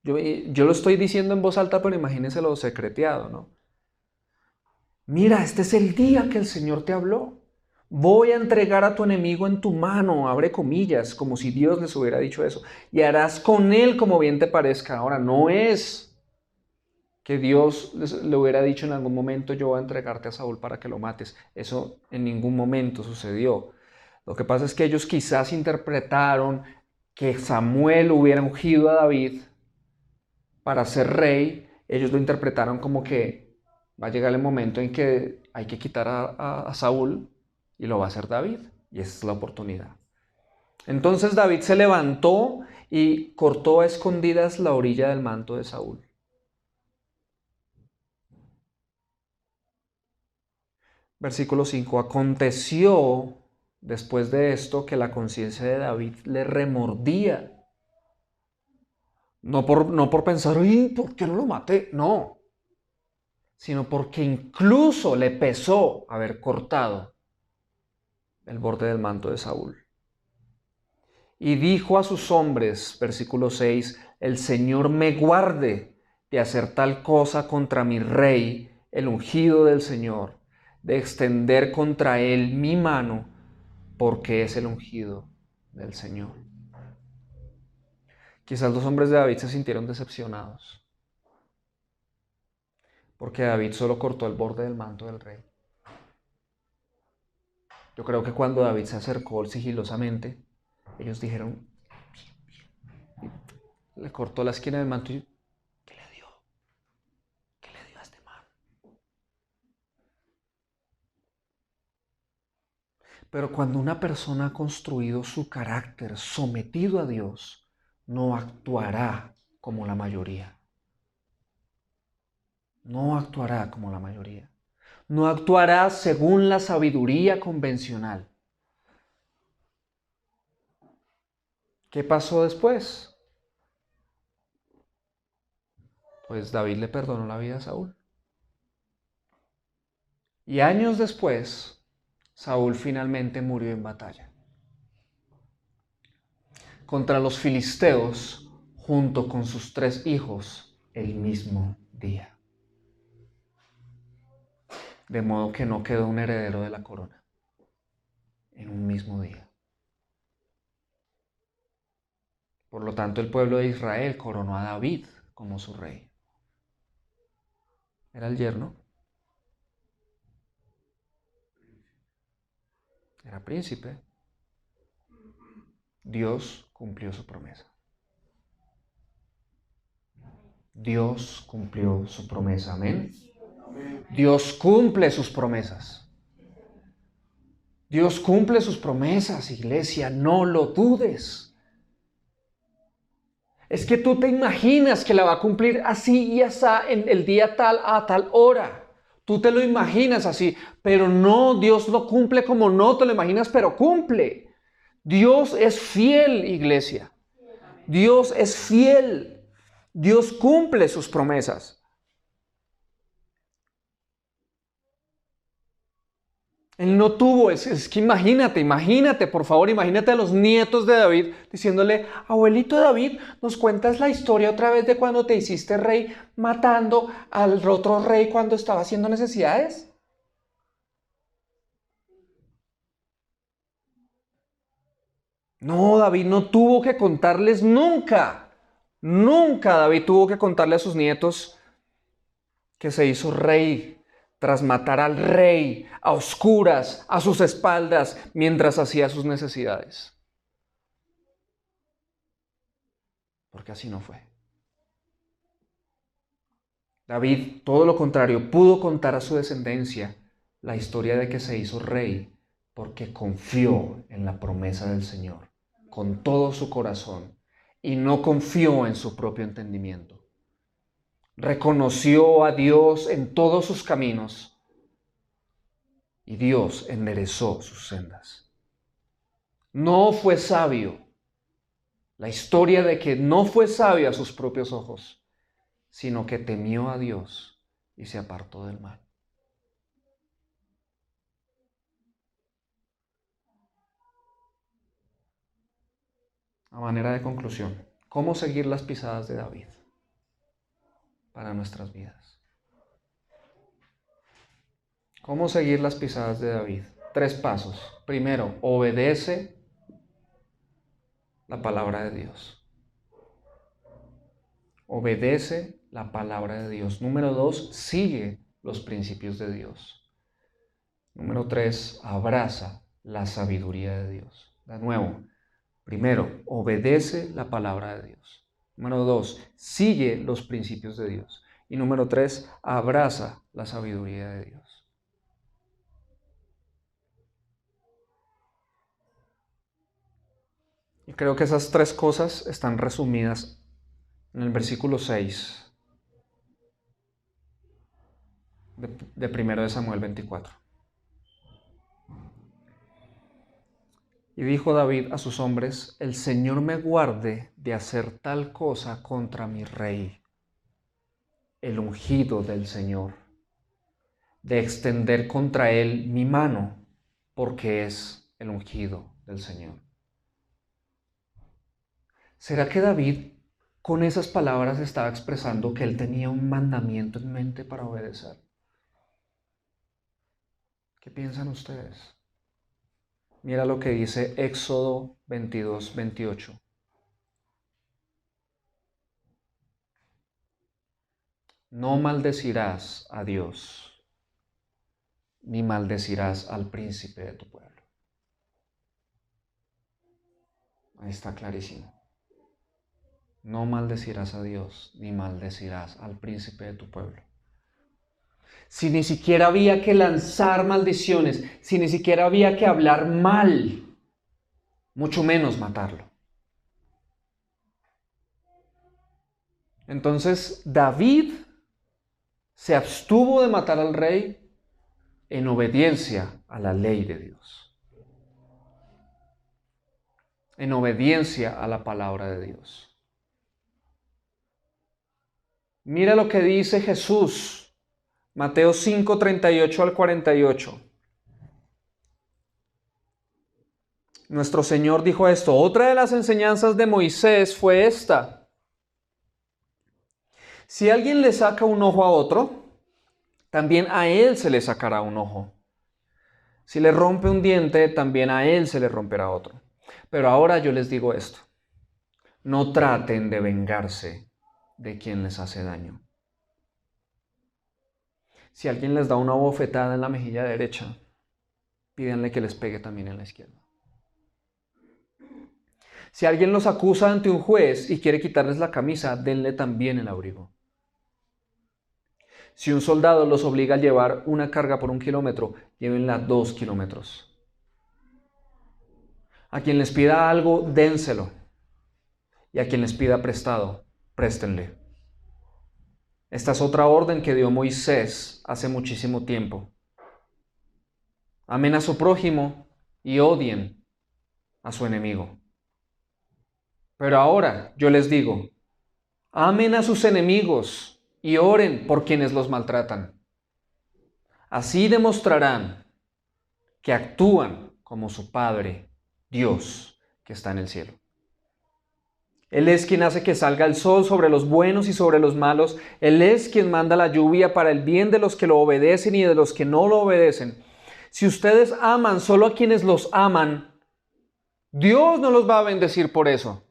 Yo lo estoy diciendo en voz alta, pero imagínense lo secreteado, ¿no? Mira, este es el día que el Señor te habló. Voy a entregar a tu enemigo en tu mano, abre comillas, como si Dios les hubiera dicho eso, y harás con él como bien te parezca. Ahora, no es que Dios le hubiera dicho en algún momento: yo voy a entregarte a Saúl para que lo mates. Eso en ningún momento sucedió. Lo que pasa es que ellos quizás interpretaron que Samuel hubiera ungido a David para ser rey. Ellos lo interpretaron como que va a llegar el momento en que hay que quitar a Saúl y lo va a hacer David. Y esa es la oportunidad. Entonces David se levantó y cortó a escondidas la orilla del manto de Saúl. Versículo 5. Aconteció después de esto que la conciencia de David le remordía. No por pensar: uy, ¿por qué no lo maté? No. Sino porque incluso le pesó haber cortado el borde del manto de Saúl. Y dijo a sus hombres, versículo 6, el Señor me guarde de hacer tal cosa contra mi rey, el ungido del Señor, de extender contra él mi mano, porque es el ungido del Señor. Quizás los hombres de David se sintieron decepcionados, porque David solo cortó el borde del manto del rey. Yo creo que cuando David se acercó sigilosamente, ellos dijeron: le cortó la esquina del manto y ¿qué le dio? ¿Qué le dio a este man? Pero cuando una persona ha construido su carácter sometido a Dios, no actuará como la mayoría. No actuará como la mayoría. No actuará según la sabiduría convencional. ¿Qué pasó después? Pues David le perdonó la vida a Saúl. Y años después, Saúl finalmente murió en batalla contra los filisteos junto con sus 3 hijos el mismo día. De modo que no quedó un heredero de la corona en un mismo día. Por lo tanto, el pueblo de Israel coronó a David como su rey. Era el yerno. Era príncipe. Dios cumplió su promesa. Dios cumplió su promesa. Amén. Dios cumple sus promesas. Dios cumple sus promesas, iglesia. No lo dudes. Es que tú te imaginas que la va a cumplir así y así en el día tal a tal hora. Tú te lo imaginas así, pero no, Dios lo cumple como no te lo imaginas, pero cumple. Dios es fiel, iglesia. Dios es fiel. Dios cumple sus promesas. Él no tuvo, es que imagínate, por favor, imagínate a los nietos de David diciéndole: abuelito David, ¿nos cuentas la historia otra vez de cuando te hiciste rey matando al otro rey cuando estaba haciendo necesidades? No, David no tuvo que contarles nunca. Nunca David tuvo que contarle a sus nietos que se hizo rey tras matar al rey a oscuras, a sus espaldas, mientras hacía sus necesidades. Porque así no fue. David, todo lo contrario, pudo contar a su descendencia la historia de que se hizo rey porque confió en la promesa del Señor con todo su corazón y no confió en su propio entendimiento. Reconoció a Dios en todos sus caminos y Dios enderezó sus sendas. No fue sabio. La historia de que no fue sabio a sus propios ojos, sino que temió a Dios y se apartó del mal. A manera de conclusión, ¿cómo seguir las pisadas de David para nuestras vidas? ¿Cómo seguir las pisadas de David? 3 pasos. Primero, obedece la palabra de Dios. Obedece la palabra de Dios. Número 2, sigue los principios de Dios. Número 3, abraza la sabiduría de Dios. De nuevo, primero, obedece la palabra de Dios. Número 2, sigue los principios de Dios. Y número 3, abraza la sabiduría de Dios. Y creo que esas tres cosas están resumidas en el versículo 6 de 1 de Samuel 24. Y dijo David a sus hombres: el Señor me guarde de hacer tal cosa contra mi rey, el ungido del Señor, de extender contra él mi mano, porque es el ungido del Señor. ¿Será que David con esas palabras estaba expresando que él tenía un mandamiento en mente para obedecer? ¿Qué piensan ustedes? Mira lo que dice Éxodo 22, 28. No maldecirás a Dios, ni maldecirás al príncipe de tu pueblo. Ahí está clarísimo. No maldecirás a Dios, ni maldecirás al príncipe de tu pueblo. Si ni siquiera había que lanzar maldiciones, si ni siquiera había que hablar mal, mucho menos matarlo. Entonces David se abstuvo de matar al rey en obediencia a la ley de Dios, en obediencia a la palabra de Dios. Mira lo que dice Jesús, Mateo 5, 38 al 48. Nuestro Señor dijo esto: otra de las enseñanzas de Moisés fue esta: si alguien le saca un ojo a otro, también a él se le sacará un ojo. Si le rompe un diente, también a él se le romperá otro. Pero ahora yo les digo esto: no traten de vengarse de quien les hace daño. Si alguien les da una bofetada en la mejilla derecha, pídanle que les pegue también en la izquierda. Si alguien los acusa ante un juez y quiere quitarles la camisa, denle también el abrigo. Si un soldado los obliga a llevar una carga por 1 kilómetro, llévenla 2 kilómetros. A quien les pida algo, dénselo. Y a quien les pida prestado, préstenle. Esta es otra orden que dio Moisés hace muchísimo tiempo. Amen a su prójimo y odien a su enemigo. Pero ahora yo les digo: amen a sus enemigos y oren por quienes los maltratan. Así demostrarán que actúan como su Padre, Dios, que está en el cielo. Él es quien hace que salga el sol sobre los buenos y sobre los malos. Él es quien manda la lluvia para el bien de los que lo obedecen y de los que no lo obedecen. Si ustedes aman solo a quienes los aman, Dios no los va a bendecir por eso.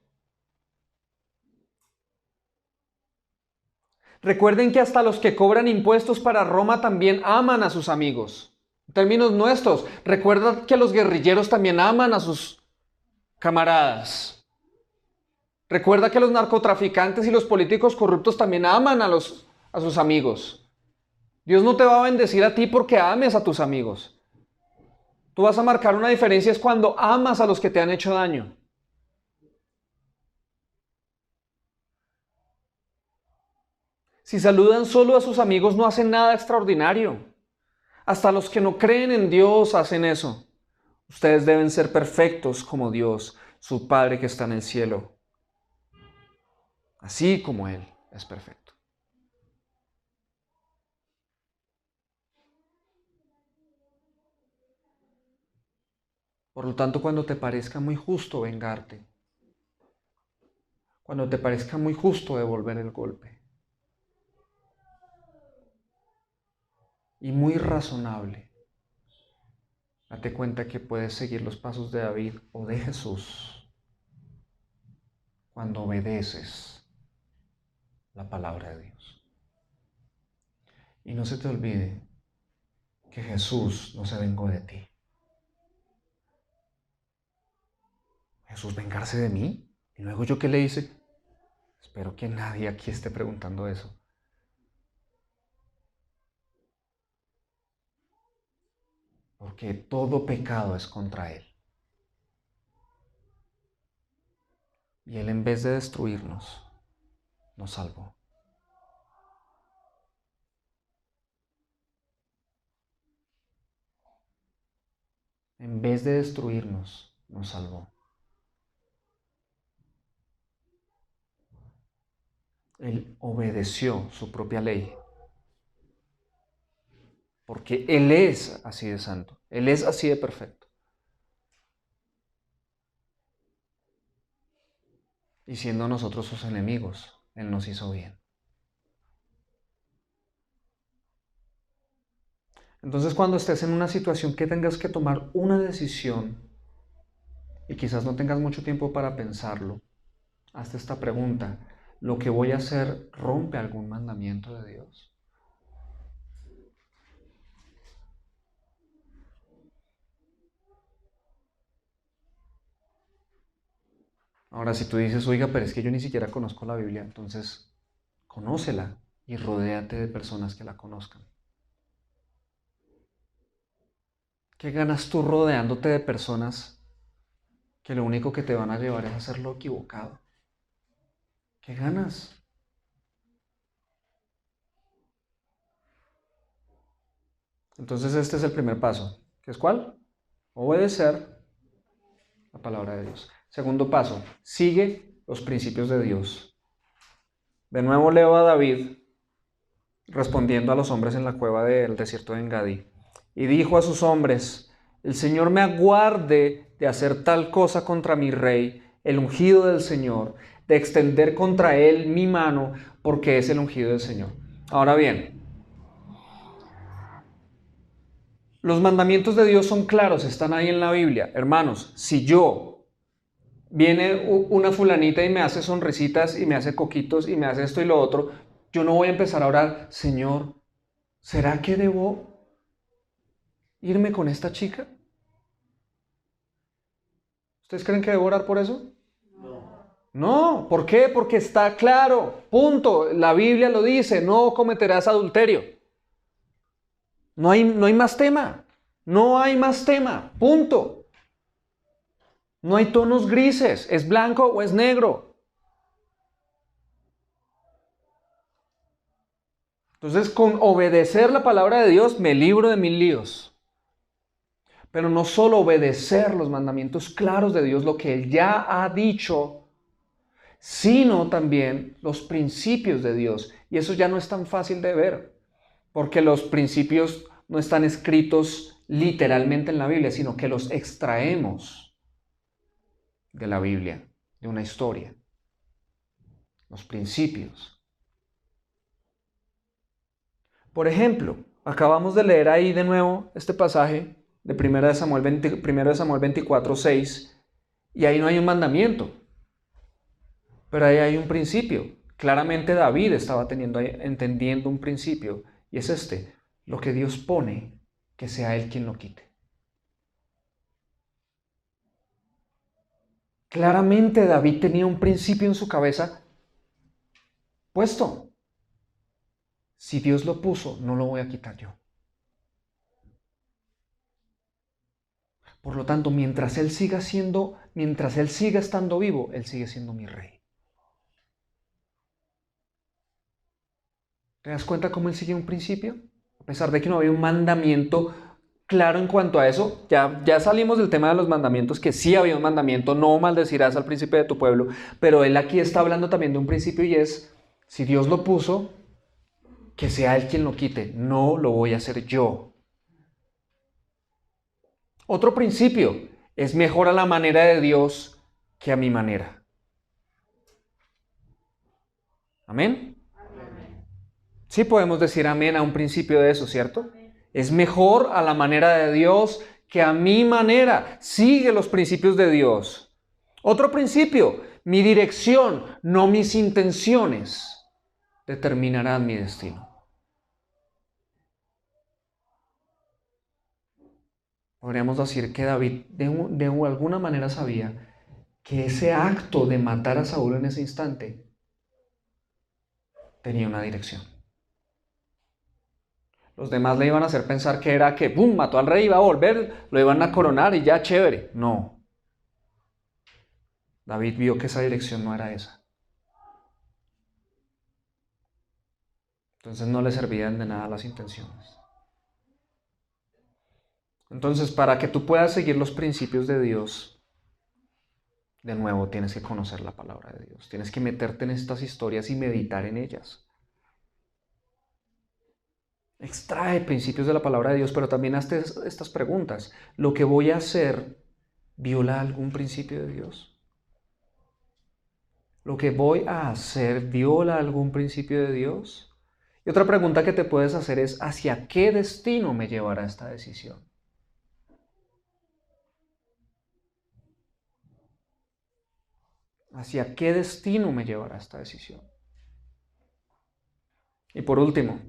Recuerden que hasta los que cobran impuestos para Roma también aman a sus amigos. En términos nuestros, recuerda que los guerrilleros también aman a sus camaradas. Recuerda que los narcotraficantes y los políticos corruptos también aman a sus amigos. Dios no te va a bendecir a ti porque ames a tus amigos. Tú vas a marcar una diferencia es cuando amas a los que te han hecho daño. Si saludan solo a sus amigos, no hacen nada extraordinario. Hasta los que no creen en Dios hacen eso. Ustedes deben ser perfectos como Dios, su Padre que está en el cielo. Así como Él es perfecto. Por lo tanto, cuando te parezca muy justo vengarte, cuando te parezca muy justo devolver el golpe, y muy razonable, date cuenta que puedes seguir los pasos de David o de Jesús cuando obedeces la palabra de Dios. Y no se te olvide que Jesús no se vengó de ti. ¿Jesús vengarse de mí? ¿Y luego yo qué le hice? Espero que nadie aquí esté preguntando eso. Porque todo pecado es contra Él. Y Él, en vez de destruirnos, nos salvó. En vez de destruirnos, nos salvó. Él obedeció su propia ley. Porque Él es así de santo. Él es así de perfecto. Y siendo nosotros sus enemigos, Él nos hizo bien. Entonces, cuando estés en una situación que tengas que tomar una decisión y quizás no tengas mucho tiempo para pensarlo, hazte esta pregunta: ¿lo que voy a hacer rompe algún mandamiento de Dios? Ahora, si tú dices, oiga, pero es que yo ni siquiera conozco la Biblia, entonces conócela y rodéate de personas que la conozcan. ¿Qué ganas tú rodeándote de personas que lo único que te van a llevar es a hacer lo equivocado? ¿Qué ganas? Entonces este es el primer paso. ¿Qué es cuál? Obedecer la palabra de Dios. Segundo paso, sigue los principios de Dios. De nuevo leo a David respondiendo a los hombres en la cueva del desierto de Engadí. Y dijo a sus hombres: el Señor me aguarde de hacer tal cosa contra mi rey, el ungido del Señor, de extender contra él mi mano, porque es el ungido del Señor. Ahora bien, los mandamientos de Dios son claros, están ahí en la Biblia. Hermanos, si viene una fulanita y me hace sonrisitas y me hace coquitos y me hace esto y lo otro, yo no voy a empezar a orar: Señor, ¿será que debo irme con esta chica? ¿Ustedes creen que debo orar por eso? No, ¿por qué? Porque está claro, punto. La Biblia lo dice: no cometerás adulterio. No hay más tema. No hay más tema, punto. No hay tonos grises, es blanco o es negro. Entonces, con obedecer la palabra de Dios me libro de mil líos. Pero no solo obedecer los mandamientos claros de Dios, lo que Él ya ha dicho, sino también los principios de Dios. Y eso ya no es tan fácil de ver, porque los principios no están escritos literalmente en la Biblia, sino que los extraemos de la Biblia, de una historia. Los principios. Por ejemplo, acabamos de leer ahí de nuevo este pasaje de 1 Samuel 24:6, y ahí no hay un mandamiento, pero ahí hay un principio. Claramente David estaba entendiendo un principio, y es este: lo que Dios pone, que sea Él quien lo quite. Claramente David tenía un principio en su cabeza puesto. Si Dios lo puso, no lo voy a quitar yo. Por lo tanto, mientras Él siga estando vivo, Él sigue siendo mi rey. ¿Te das cuenta cómo Él sigue un principio? A pesar de que no había un mandamiento claro en cuanto a eso, ya salimos del tema de los mandamientos, que sí había un mandamiento: no maldecirás al príncipe de tu pueblo, pero Él aquí está hablando también de un principio, y es: si Dios lo puso, que sea Él quien lo quite, no lo voy a hacer yo. Otro principio: es mejor a la manera de Dios que a mi manera. ¿Amén? Sí podemos decir amén a un principio de eso, ¿cierto? Es mejor a la manera de Dios que a mi manera. Sigue los principios de Dios. Otro principio: mi dirección, no mis intenciones. determinarán mi destino. Podríamos decir que David de alguna manera sabía que ese acto de matar a Saúl en ese instante tenía una dirección. Los demás le iban a hacer pensar que era que, ¡pum!, mató al rey, iba a volver, lo iban a coronar y ya, chévere. No. David vio que esa dirección no era esa. Entonces no le servían de nada las intenciones. Entonces, para que tú puedas seguir los principios de Dios, de nuevo tienes que conocer la palabra de Dios. Tienes que meterte en estas historias y meditar en ellas. Extrae principios de la palabra de Dios, pero también hazte estas preguntas. ¿Lo que voy a hacer viola algún principio de Dios? ¿Lo que voy a hacer viola algún principio de Dios? Y otra pregunta que te puedes hacer es, ¿hacia qué destino me llevará esta decisión? ¿Hacia qué destino me llevará esta decisión? Y por último,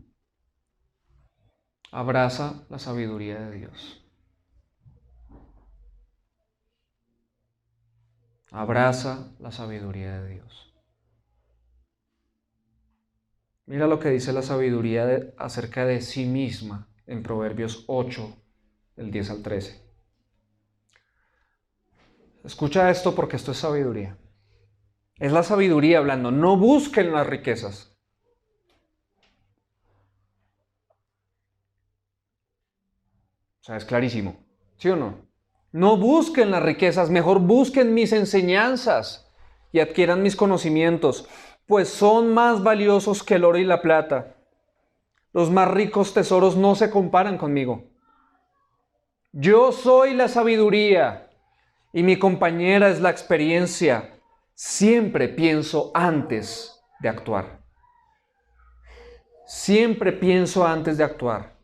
abraza la sabiduría de Dios. Abraza la sabiduría de Dios. Mira lo que dice la sabiduría acerca de sí misma en Proverbios 8, del 10 al 13. Escucha esto porque esto es sabiduría. Es la sabiduría hablando. No busquen las riquezas. O sea, es clarísimo. ¿Sí o no? No busquen las riquezas, mejor busquen mis enseñanzas y adquieran mis conocimientos, pues son más valiosos que el oro y la plata. Los más ricos tesoros no se comparan conmigo. Yo soy la sabiduría y mi compañera es la experiencia. Siempre pienso antes de actuar. Siempre pienso antes de actuar.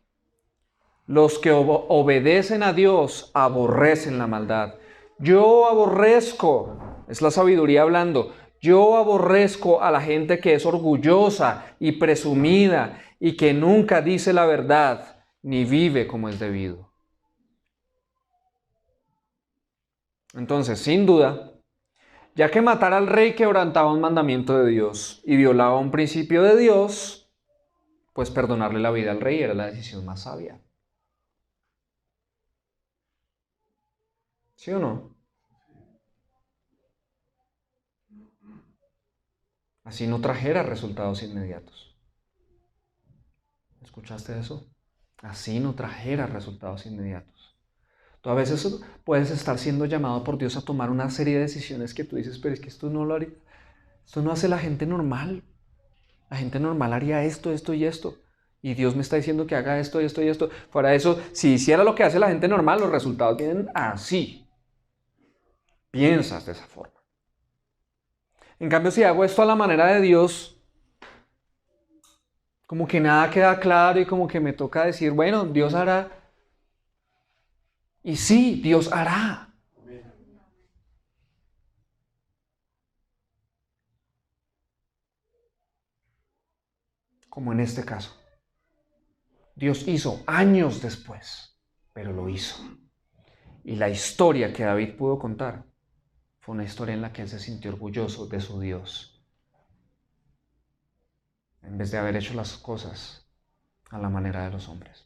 Los que obedecen a Dios aborrecen la maldad. Yo aborrezco, es la sabiduría hablando, yo aborrezco a la gente que es orgullosa y presumida y que nunca dice la verdad ni vive como es debido. Entonces, sin duda, ya que matar al rey quebrantaba un mandamiento de Dios y violaba un principio de Dios, pues perdonarle la vida al rey era la decisión más sabia. ¿Sí o no? Así no trajera resultados inmediatos. ¿Escuchaste eso? Así no trajera resultados inmediatos. Tú a veces puedes estar siendo llamado por Dios a tomar una serie de decisiones que tú dices, pero es que esto no lo haría, esto no hace la gente normal. La gente normal haría esto, esto y esto. Y Dios me está diciendo que haga esto, esto y esto. Fuera de eso, si hiciera lo que hace la gente normal, los resultados vienen así. Piensas de esa forma. En cambio, si hago esto a la manera de Dios, como que nada queda claro y como que me toca decir, bueno, Dios hará. Y sí, Dios hará. Como en este caso. Dios hizo años después, pero lo hizo. Y la historia que David pudo contar fue una historia en la que él se sintió orgulloso de su Dios, en vez de haber hecho las cosas a la manera de los hombres.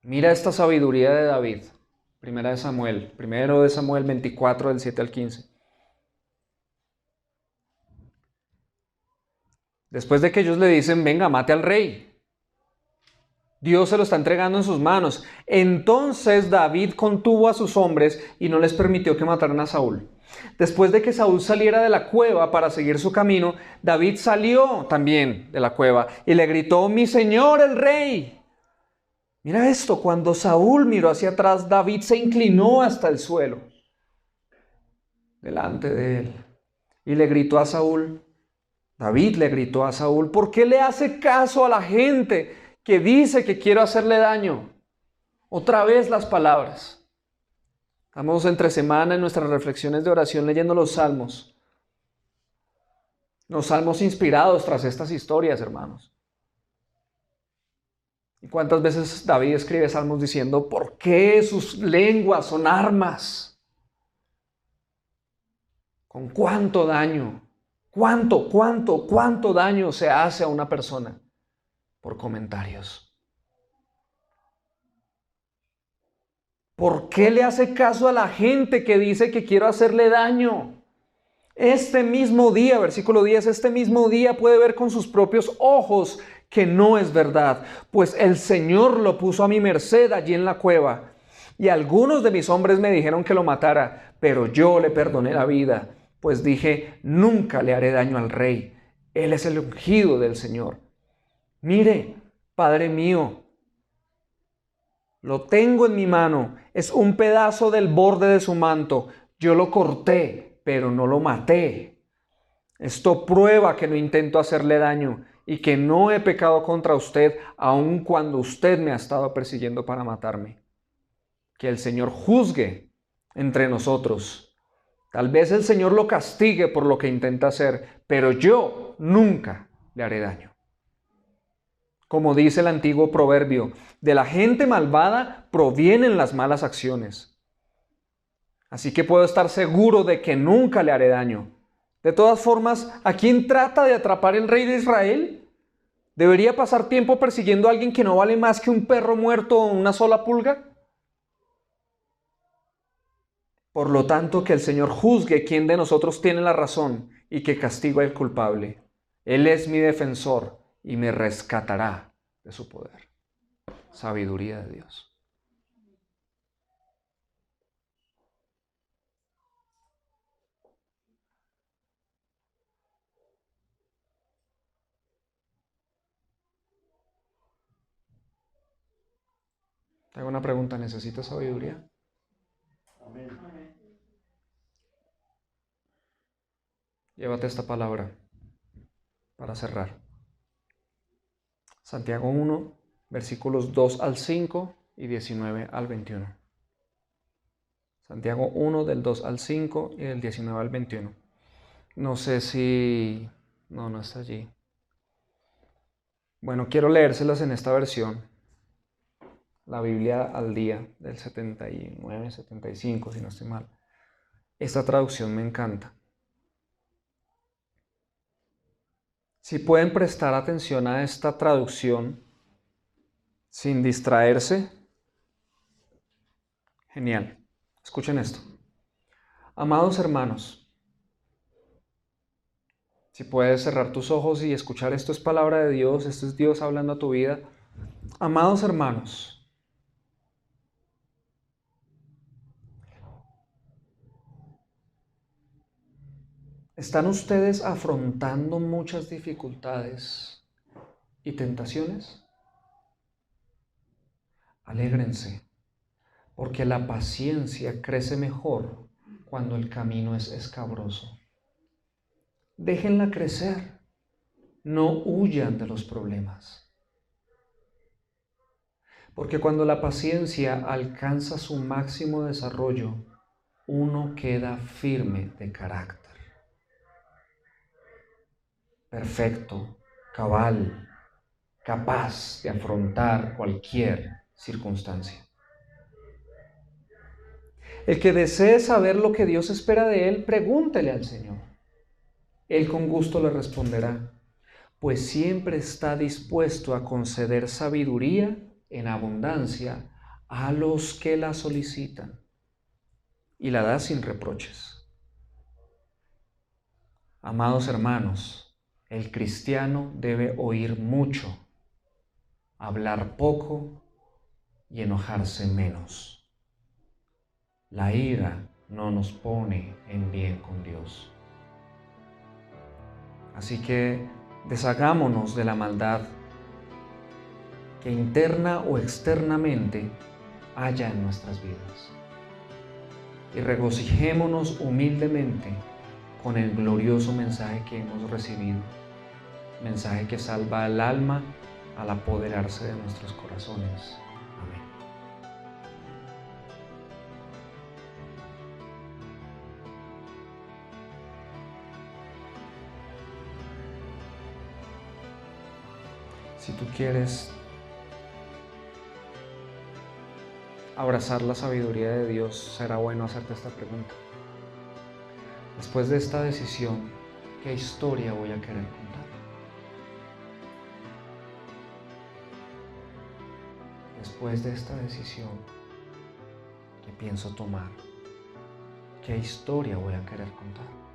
Mira esta sabiduría de David, primero de Samuel 24, del 7 al 15. Después de que ellos le dicen, venga, mate al rey. Dios se lo está entregando en sus manos. Entonces David contuvo a sus hombres y no les permitió que mataran a Saúl. Después de que Saúl saliera de la cueva para seguir su camino, David salió también de la cueva y le gritó, mi señor el rey. Mira esto, cuando Saúl miró hacia atrás, David se inclinó hasta el suelo delante de él y le gritó a Saúl. David le gritó a Saúl, ¿por qué le hace caso a la gente que dice que quiero hacerle daño? Otra vez las palabras. Estamos entre semana en nuestras reflexiones de oración leyendo los salmos. Los salmos inspirados tras estas historias, hermanos. ¿Y cuántas veces David escribe salmos diciendo, ¿por qué sus lenguas son armas? ¿Con cuánto daño? ¿Cuánto daño se hace a una persona por comentarios? ¿Por qué le hace caso a la gente que dice que quiero hacerle daño? Este mismo día, versículo 10, este mismo día puede ver con sus propios ojos que no es verdad, pues el Señor lo puso a mi merced allí en la cueva. Y algunos de mis hombres me dijeron que lo matara, pero yo le perdoné la vida, pues dije, nunca le haré daño al rey. Él es el ungido del Señor. Mire, Padre mío, lo tengo en mi mano, es un pedazo del borde de su manto. Yo lo corté, pero no lo maté. Esto prueba que no intento hacerle daño y que no he pecado contra usted, aun cuando usted me ha estado persiguiendo para matarme. Que el Señor juzgue entre nosotros. Tal vez el Señor lo castigue por lo que intenta hacer, pero yo nunca le haré daño. Como dice el antiguo proverbio, de la gente malvada provienen las malas acciones. Así que puedo estar seguro de que nunca le haré daño. De todas formas, ¿a quién trata de atrapar el rey de Israel? ¿Debería pasar tiempo persiguiendo a alguien que no vale más que un perro muerto o una sola pulga? Por lo tanto, que el Señor juzgue quién de nosotros tiene la razón y que castigue al culpable. Él es mi defensor y me rescatará de su poder. Sabiduría de Dios. Te hago una pregunta, ¿necesitas sabiduría? Amén. Llévate esta palabra para cerrar. Santiago 1, versículos 2 al 5 y 19 al 21. Santiago 1 del 2 al 5 y del 19 al 21. No sé si... No está allí. Bueno, quiero leérselas en esta versión. La Biblia al día del 79, 75, si no estoy mal. Esta traducción me encanta. Si pueden prestar atención a esta traducción sin distraerse, genial. Escuchen esto. Amados hermanos, si puedes cerrar tus ojos y escuchar, esto es palabra de Dios, esto es Dios hablando a tu vida. Amados hermanos, ¿están ustedes afrontando muchas dificultades y tentaciones? Alégrense, porque la paciencia crece mejor cuando el camino es escabroso. Déjenla crecer, no huyan de los problemas. Porque cuando la paciencia alcanza su máximo desarrollo, uno queda firme de carácter. Perfecto, cabal, capaz de afrontar cualquier circunstancia. El que desee saber lo que Dios espera de él, pregúntele al Señor. Él con gusto le responderá, pues siempre está dispuesto a conceder sabiduría en abundancia a los que la solicitan, y la da sin reproches. Amados hermanos, el cristiano debe oír mucho, hablar poco y enojarse menos. La ira no nos pone en bien con Dios. Así que deshagámonos de la maldad que interna o externamente haya en nuestras vidas. Y regocijémonos humildemente con el glorioso mensaje que hemos recibido. Mensaje que salva al alma al apoderarse de nuestros corazones. Amén. Si tú quieres abrazar la sabiduría de Dios, será bueno hacerte esta pregunta. Después de esta decisión, ¿qué historia voy a querer contar? Después de esta decisión que pienso tomar, ¿qué historia voy a querer contar?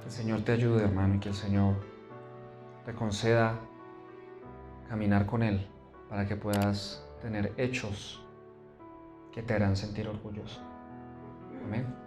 Que el Señor te ayude, hermano, y que el Señor te conceda caminar con Él para que puedas tener hechos que te harán sentir orgulloso. Amén.